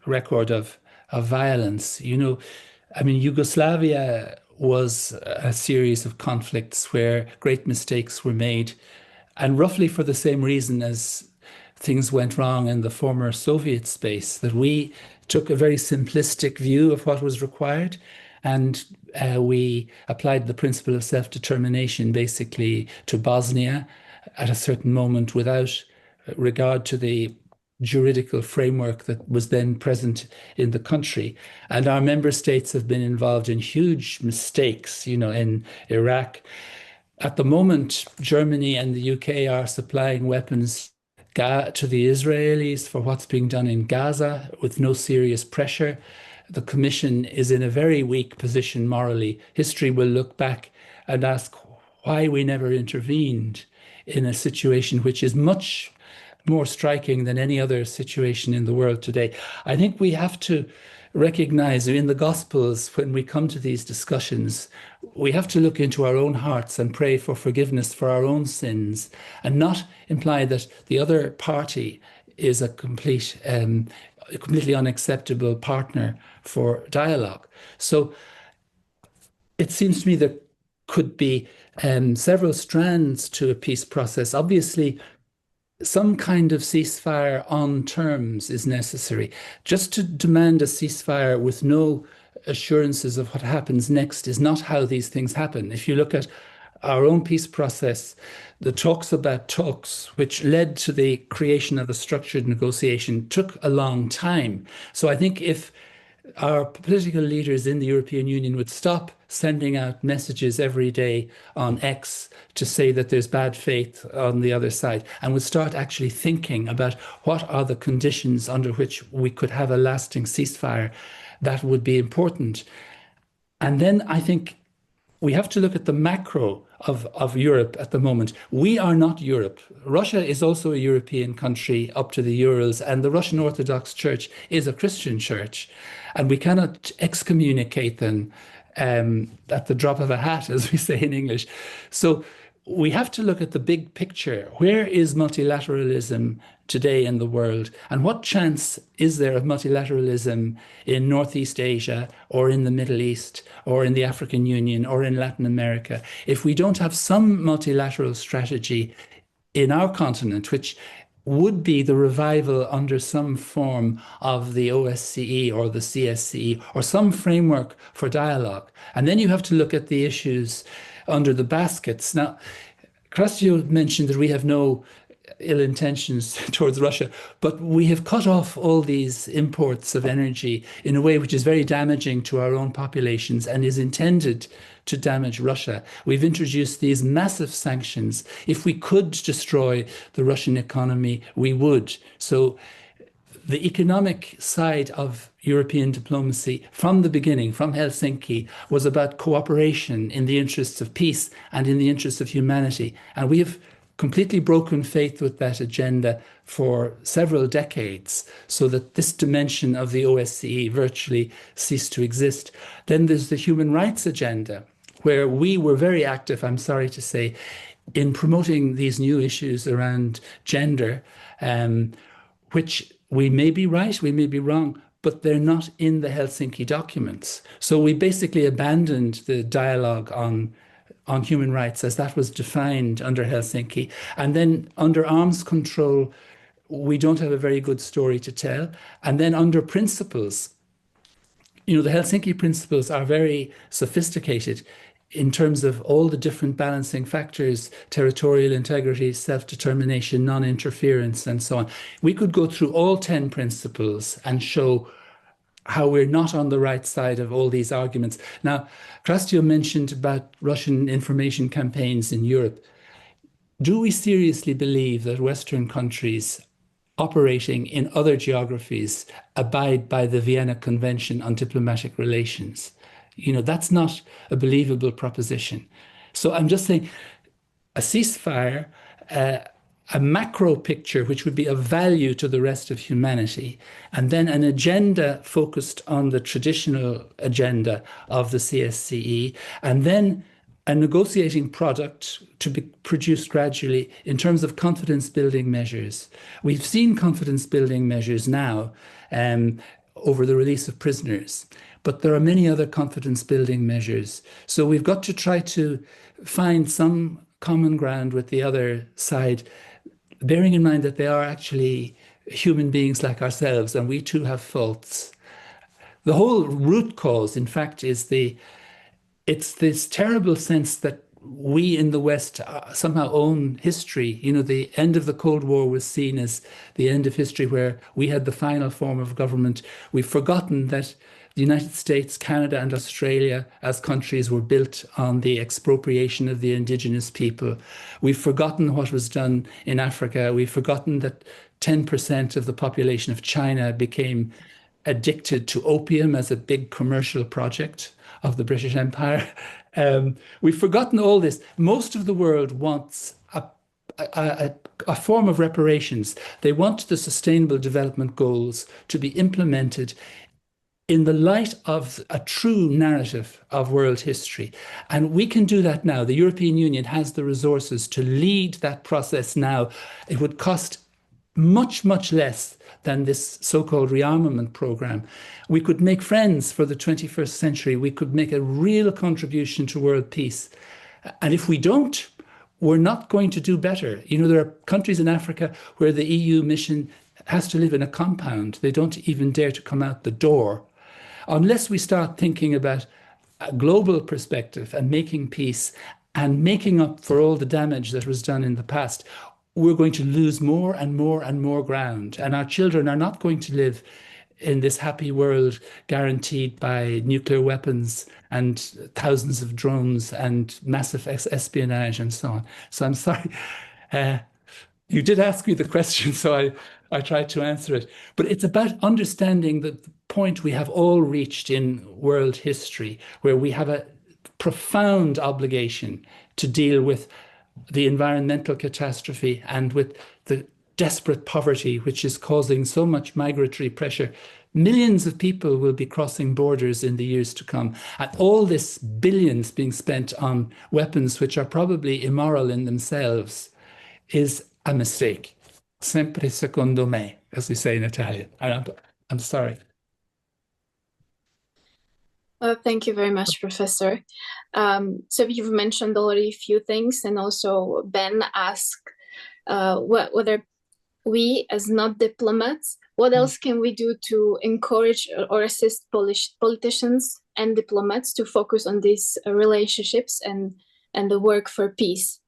record of violence. Yugoslavia was a series of conflicts where great mistakes were made, and roughly for the same reason as things went wrong in the former Soviet space, that we took a very simplistic view of what was required, and we applied the principle of self-determination basically to Bosnia at a certain moment without regard to the juridical framework that was then present in the country. And our member states have been involved in huge mistakes, in Iraq. At the moment, Germany and the UK are supplying weapons to the Israelis for what's being done in Gaza with no serious pressure. The Commission is in a very weak position morally. History will look back and ask why we never intervened in a situation which is much more striking than any other situation in the world today. I think we have to recognize in the Gospels, when we come to these discussions, we have to look into our own hearts and pray for forgiveness for our own sins, and not imply that the other party is a completely unacceptable partner for dialogue. So it seems to me there could be several strands to a peace process. Obviously, some kind of ceasefire on terms is necessary. Just to demand a ceasefire with no assurances of what happens next is not how these things happen. If you look at our own peace process, the talks about talks, which led to the creation of a structured negotiation, took a long time. So I think if our political leaders in the European Union would stop sending out messages every day on X to say that there's bad faith on the other side, and would start actually thinking about what are the conditions under which we could have a lasting ceasefire, that would be important. And then I think we have to look at the macro of Europe at the moment. We are not Europe. Russia is also a European country up to the Urals, and the Russian Orthodox Church is a Christian church. And we cannot excommunicate them at the drop of a hat, as we say in English. So we have to look at the big picture. Where is multilateralism today in the world? And what chance is there of multilateralism in Northeast Asia or in the Middle East or in the African Union or in Latin America if we don't have some multilateral strategy in our continent, which would be the revival under some form of the OSCE or the CSCE or some framework for dialogue? And then you have to look at the issues under the baskets. Now, Krastio mentioned that we have no ill intentions towards Russia, but we have cut off all these imports of energy in a way which is very damaging to our own populations and is intended to damage Russia. We've introduced these massive sanctions. If we could destroy the Russian economy, we would. So the economic side of European diplomacy from the beginning, from Helsinki, was about cooperation in the interests of peace and in the interests of humanity. And we have completely broken faith with that agenda for several decades, so that this dimension of the OSCE virtually ceased to exist. Then there's the human rights agenda, where we were very active, I'm sorry to say, in promoting these new issues around gender, which we may be right, we may be wrong, but they're not in the Helsinki documents. So we basically abandoned the dialogue on human rights as that was defined under Helsinki. And then under arms control, we don't have a very good story to tell. And then under principles, you know, the Helsinki principles are very sophisticated in terms of all the different balancing factors, territorial integrity, self-determination, non-interference, and so on. We could go through all 10 principles and show how we're not on the right side of all these arguments. Now, Krastio mentioned about Russian information campaigns in Europe. Do we seriously believe that Western countries operating in other geographies abide by the Vienna Convention on Diplomatic Relations? You know, that's not a believable proposition. So I'm just saying a ceasefire, a macro picture which would be of value to the rest of humanity, and then an agenda focused on the traditional agenda of the CSCE, and then a negotiating product to be produced gradually in terms of confidence building measures. We've seen confidence building measures now over the release of prisoners, but there are many other confidence building measures. So we've got to try to find some common ground with the other side, bearing in mind that they are actually human beings like ourselves, and we too have faults. The whole root cause, in fact, is it's this terrible sense that we in the West somehow own history. You know, the end of the Cold War was seen as the end of history, where we had the final form of government. We've forgotten that the United States, Canada, and Australia as countries were built on the expropriation of the indigenous people. We've forgotten what was done in Africa. We've forgotten that 10% of the population of China became addicted to opium as a big commercial project of the British Empire. We've forgotten all this. Most of the world wants a form of reparations. They want the Sustainable Development Goals to be implemented in the light of a true narrative of world history. And we can do that now. The European Union has the resources to lead that process now. It would cost much, much less than this so-called rearmament program, we could make friends for the 21st century. We could make a real contribution to world peace. And if we don't, we're not going to do better. You know, there are countries in Africa where the EU mission has to live in a compound. They don't even dare to come out the door. Unless we start thinking about a global perspective and making peace and making up for all the damage that was done in the past, we're going to lose more and more and more ground. And our children are not going to live in this happy world guaranteed by nuclear weapons and thousands of drones and massive espionage and so on. So I'm sorry. You did ask me the question, so I tried to answer it. But it's about understanding the point we have all reached in world history, where we have a profound obligation to deal with the environmental catastrophe and with the desperate poverty which is causing so much migratory pressure. Millions of people will be crossing borders in the years to come. And all this billions being spent on weapons which are probably immoral in themselves is a mistake. Sempre secondo me, as we say in Italian. I'm sorry. Well, thank you very much, Professor. So you've mentioned already a few things, and also Ben asked whether we, as not diplomats, what else can we do to encourage or assist Polish politicians and diplomats to focus on these relationships and the work for peace?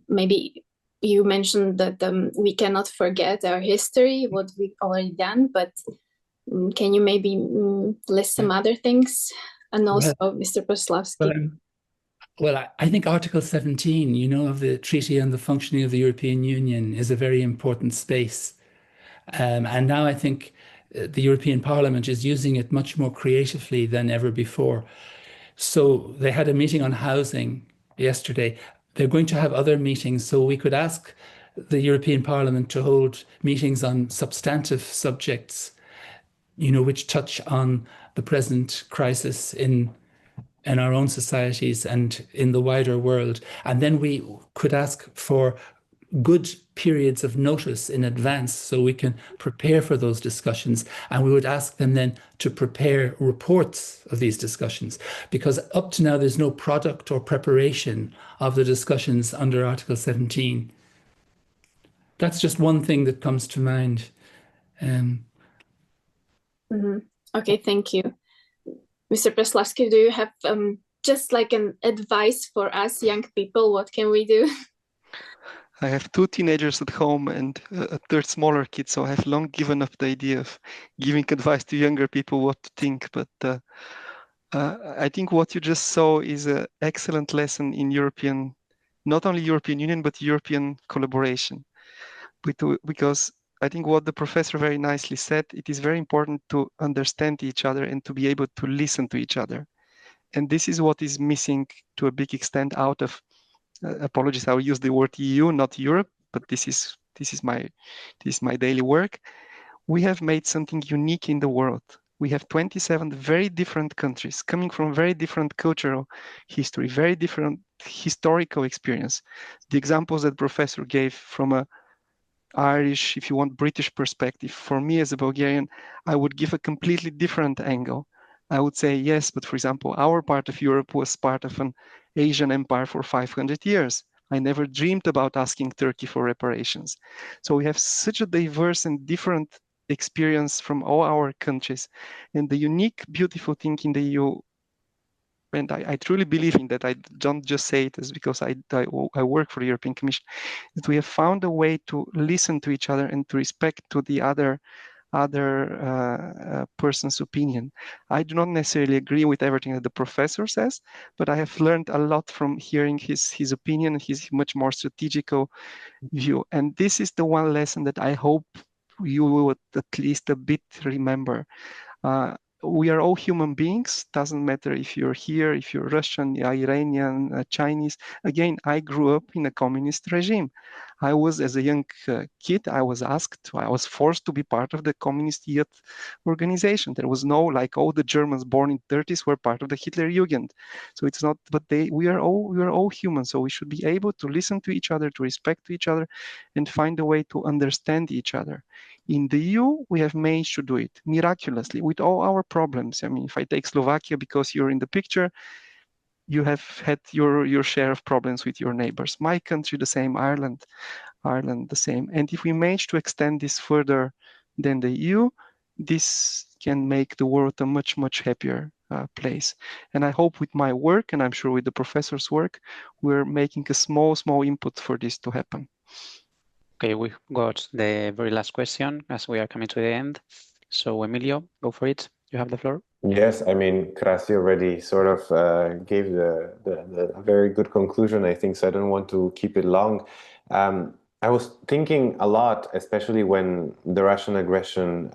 Maybe you mentioned that we cannot forget our history, what we've already done, but can you maybe list some other things? And also, Mr. Preslavsky. Well, I think Article 17, you know, of the Treaty on the Functioning of the European Union is a very important space. And now I think the European Parliament is using it much more creatively than ever before. So they had a meeting on housing yesterday. They're going to have other meetings, so we could ask the European Parliament to hold meetings on substantive subjects, you know, which touch on the present crisis in our own societies and in the wider world. And then we could ask for good periods of notice in advance so we can prepare for those discussions. And we would ask them then to prepare reports of these discussions, because up to now there's no product or preparation of the discussions under Article 17. That's just one thing that comes to mind. Okay, thank you. Mr. Preslavsky, do you have just like an advice for us young people? What can we do? I have 2 teenagers at home and a third smaller kid, so I have long given up the idea of giving advice to younger people what to think. But I think what you just saw is an excellent lesson in European, not only European Union, but European collaboration. Because I think what the professor very nicely said, it is very important to understand each other and to be able to listen to each other. And this is what is missing to a big extent out of, apologies, I will use the word EU, not Europe, but this is my daily work. We have made something unique in the world. We have 27 very different countries coming from very different cultural history, very different historical experience. The examples that Professor gave from a Irish, if you want, British perspective. For me as a Bulgarian, I would give a completely different angle. I would say, yes, but for example, our part of Europe was part of an Asian empire for 500 years. I never dreamed about asking Turkey for reparations. So we have such a diverse and different experience from all our countries. And the unique, beautiful thing in the EU, and I truly believe in that, I don't just say it as because I work for the European Commission, that we have found a way to listen to each other and to respect to the other person's opinion. I do not necessarily agree with everything that the professor says, but I have learned a lot from hearing his opinion, his much more strategical view. And this is the one lesson that I hope you will at least a bit remember. we are all human beings. Doesn't matter if you're here, if you're Russian, Iranian, Chinese. Again, I grew up in a communist regime. I was, as a young kid, I was forced to be part of the communist youth organization. There was no, like, all the Germans born in the 30s were part of the Hitler Jugend. So it's not, but we are all human. So we should be able to listen to each other, to respect each other, and find a way to understand each other. In the EU, we have managed to do it miraculously with all our problems. I mean, if I take Slovakia, because you're in the picture, you have had your share of problems with your neighbors. My country, the same. Ireland, the same. And if we manage to extend this further than the EU, this can make the world a much, much happier place. And I hope with my work, and I'm sure with the professor's work, we're making a small input for this to happen. Okay, we got the very last question as we are coming to the end. So Emilio, go for it. You have the floor. Yes, I mean, Krastio already sort of gave the very good conclusion, I think, so I don't want to keep it long. I was thinking a lot, especially when the Russian aggression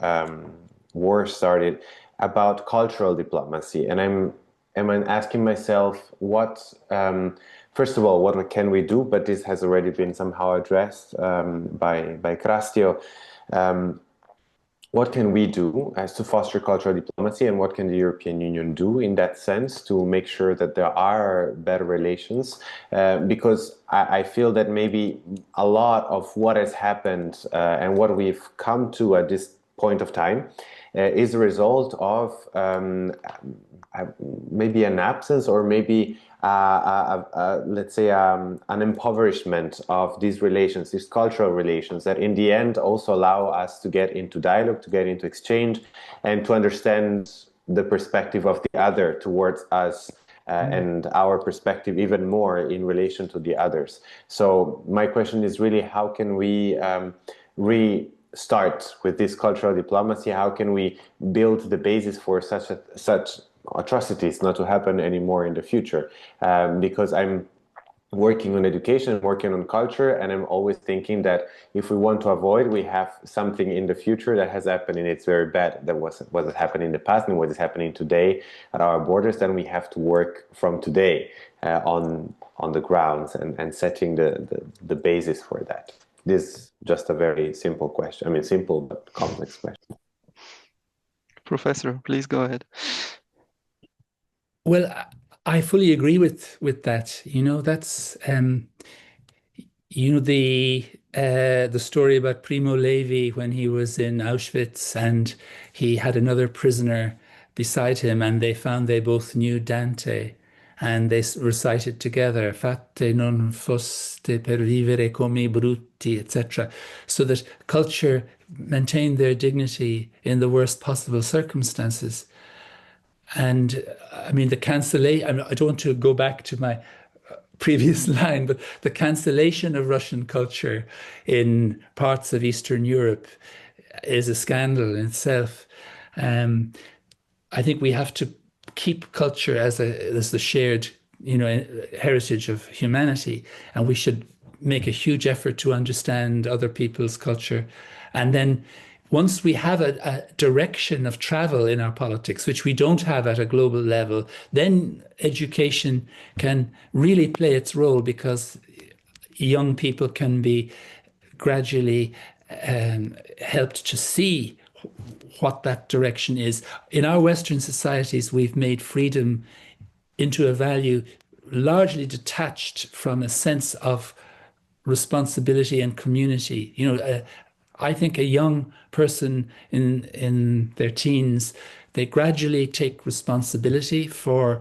war started, about cultural diplomacy. And I'm asking myself, first of all, what can we do? But this has already been somehow addressed by Krastio. What can we do as to foster cultural diplomacy, and what can the European Union do in that sense to make sure that there are better relations? Because I feel that maybe a lot of what has happened and what we've come to at this point of time is a result of maybe an absence, or maybe let's say an impoverishment of these relations, these cultural relations, that in the end also allow us to get into dialogue, to get into exchange, and to understand the perspective of the other towards us, and our perspective even more in relation to the others. So my question is really, how can we restart with this cultural diplomacy? How can we build the basis for such atrocities not to happen anymore in the future? Because I'm working on education, working on culture, and I'm always thinking that if we want to avoid, we have something in the future that has happened and it's very bad, that was happening in the past and what is happening today at our borders, then we have to work from today on the grounds and setting the basis for that. This is just a very simple question. I mean, simple but complex question. Professor, please go ahead. Well, I fully agree with that. You know, that's you know, the story about Primo Levi when he was in Auschwitz and he had another prisoner beside him, and they found they both knew Dante, and they recited together "Fatte non foste per vivere come i brutti," etc., so that culture maintained their dignity in the worst possible circumstances. And I mean, the cancellation, I don't want to go back to my previous line, but the cancellation of Russian culture in parts of Eastern Europe is a scandal in itself. I think we have to keep culture as the shared, you know, heritage of humanity, and we should make a huge effort to understand other people's culture. And then once we have a direction of travel in our politics, which we don't have at a global level, then education can really play its role, because young people can be gradually helped to see what that direction is. In our Western societies, we've made freedom into a value largely detached from a sense of responsibility and community. You know, I think a young person in their teens, they gradually take responsibility for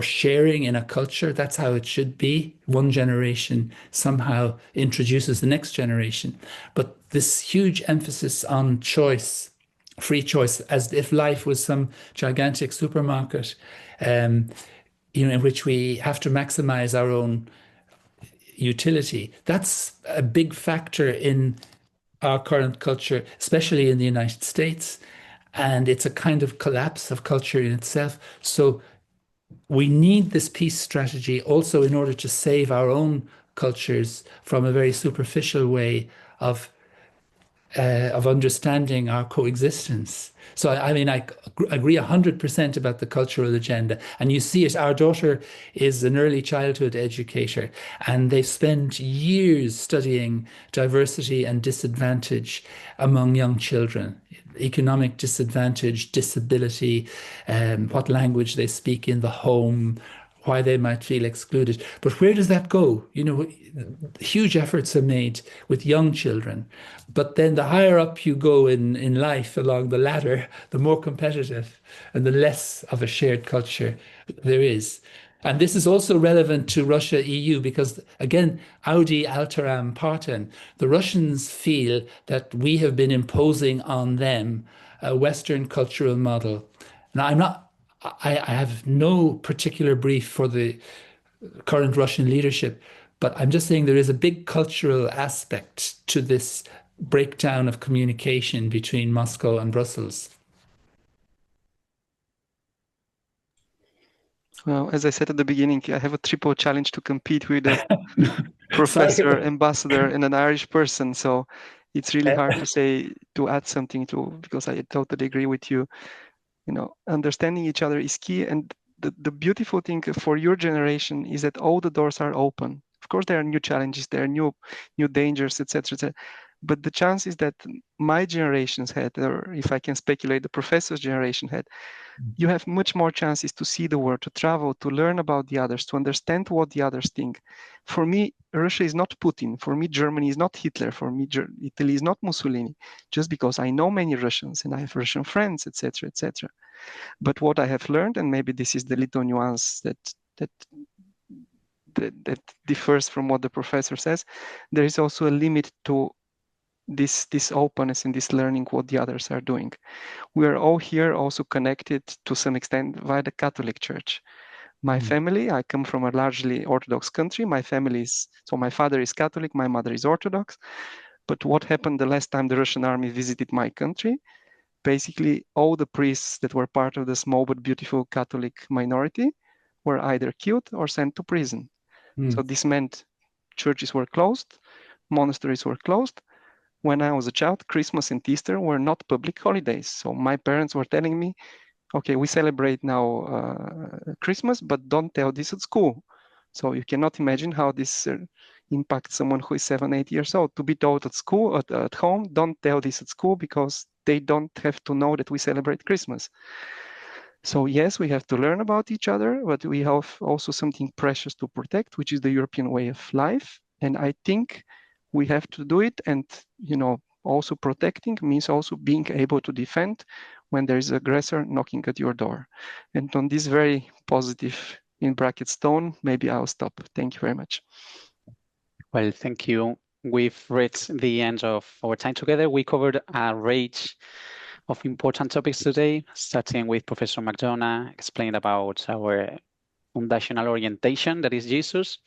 sharing in a culture. That's how it should be. One generation somehow introduces the next generation. But this huge emphasis on choice, free choice, as if life was some gigantic supermarket, you know, in which we have to maximize our own utility. That's a big factor in our current culture, especially in the United States, and it's a kind of collapse of culture in itself. So we need this peace strategy also in order to save our own cultures from a very superficial way of of understanding our coexistence. So, I mean, I agree 100% about the cultural agenda. And you see it, our daughter is an early childhood educator, and they spend years studying diversity and disadvantage among young children, economic disadvantage, disability, what language they speak in the home, why they might feel excluded. But where does that go? You know, huge efforts are made with young children, but then the higher up you go in life along the ladder, the more competitive and the less of a shared culture there is. And this is also relevant to Russia-EU because, again, Audi alteram partem, the Russians feel that we have been imposing on them a Western cultural model. Now, I have no particular brief for the current Russian leadership, but I'm just saying there is a big cultural aspect to this breakdown of communication between Moscow and Brussels. Well, as I said at the beginning, I have a triple challenge to compete with a professor, ambassador, and an Irish person. So it's really hard to add something to, because I totally agree with you. You know, understanding each other is key. And the beautiful thing for your generation is that all the doors are open. Of course, there are new challenges, there are new dangers, etc. But the chances that my generations had, or if I can speculate, the professor's generation had, you have much more chances to see the world, to travel, to learn about the others, to understand what the others think. For me, Russia is not Putin. For me, Germany is not Hitler. For me, Italy is not Mussolini. Just because I know many Russians and I have Russian friends, etc., etc. But what I have learned, and maybe this is the little nuance that differs from what the professor says, there is also a limit to this openness and this learning what the others are doing. We are all here also connected to some extent via the Catholic Church. My family, I come from a largely Orthodox country. My father is Catholic, my mother is Orthodox. But what happened the last time the Russian army visited my country? Basically, all the priests that were part of the small but beautiful Catholic minority were either killed or sent to prison. So this meant churches were closed, monasteries were closed. When I was a child, Christmas and Easter were not public holidays. So my parents were telling me, okay, we celebrate now Christmas, but don't tell this at school. So you cannot imagine how this impacts someone who is 7, 8 years old. To be told at school, at home, don't tell this at school because they don't have to know that we celebrate Christmas. So yes, we have to learn about each other, but we have also something precious to protect, which is the European way of life. And I think we have to do it. And, you know, also protecting means also being able to defend when there is an aggressor knocking at your door. And on this very positive, in brackets, tone, maybe I'll stop. Thank you very much. Well, thank you. We've reached the end of our time together. We covered a range of important topics today, starting with Professor McDonagh explained about our foundational orientation, that is Jesus,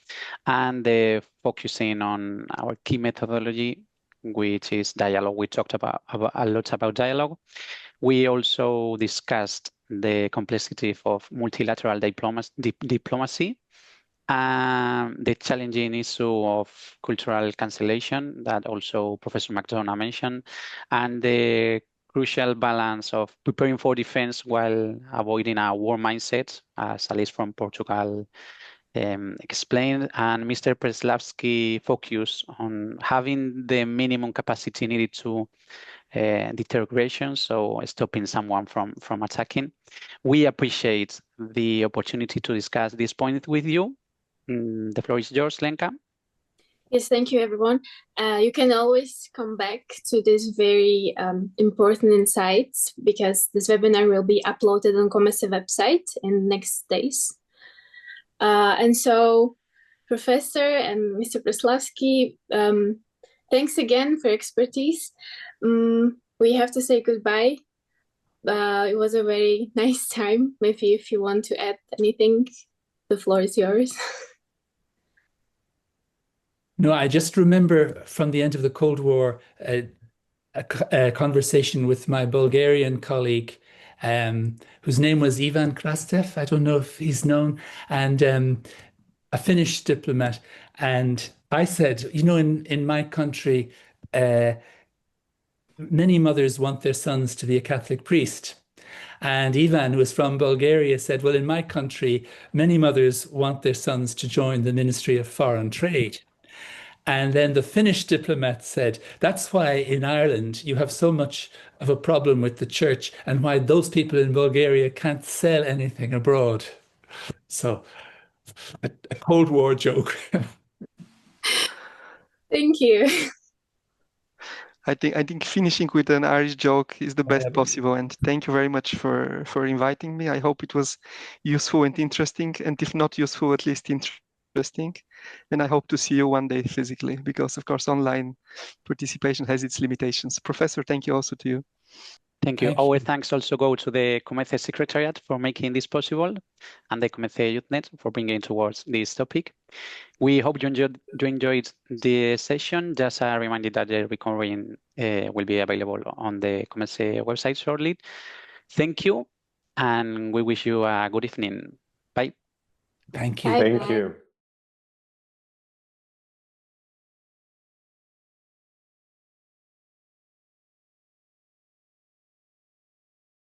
and focusing on our key methodology, which is dialogue. We talked about a lot about dialogue. We also discussed the complexity of multilateral diplomacy, the challenging issue of cultural cancellation that also Professor McDonagh mentioned, and the crucial balance of preparing for defense while avoiding a war mindset, as Alice from Portugal explained, and Mr. Preslavsky focused on having the minimum capacity needed to deter aggression, so stopping someone from attacking. We appreciate the opportunity to discuss this point with you. The floor is yours, Lenka. Yes, thank you, everyone. You can always come back to these very important insights because this webinar will be uploaded on COMECE website in the next days. And so, Professor and Mr. Preslavsky, thanks again for expertise. We have to say goodbye. It was a very nice time. Maybe if you want to add anything, the floor is yours. No, I just remember from the end of the Cold War a conversation with my Bulgarian colleague, whose name was Ivan Krastio. I don't know if he's known, and a Finnish diplomat. And I said, you know, in my country, many mothers want their sons to be a Catholic priest. And Ivan, who is from Bulgaria, said, well, in my country, many mothers want their sons to join the Ministry of Foreign Trade. And then the Finnish diplomat said, that's why in Ireland you have so much of a problem with the church and why those people in Bulgaria can't sell anything abroad. So a Cold War joke. Thank you. I think finishing with an Irish joke is the best possible. And thank you very much for inviting me. I hope it was useful and interesting. And if not useful, at least interesting. And I hope to see you one day physically, because of course online participation has its limitations. Professor, thank you also to you. Thank you. Our thanks also go to the COMECE Secretariat for making this possible, and the COMECE Youth Net for bringing towards this topic. We hope you enjoyed the session. Just a reminder that the recording will be available on the COMECE website shortly. Thank you, and we wish you a good evening. Bye. Thank you. Bye. Thank you.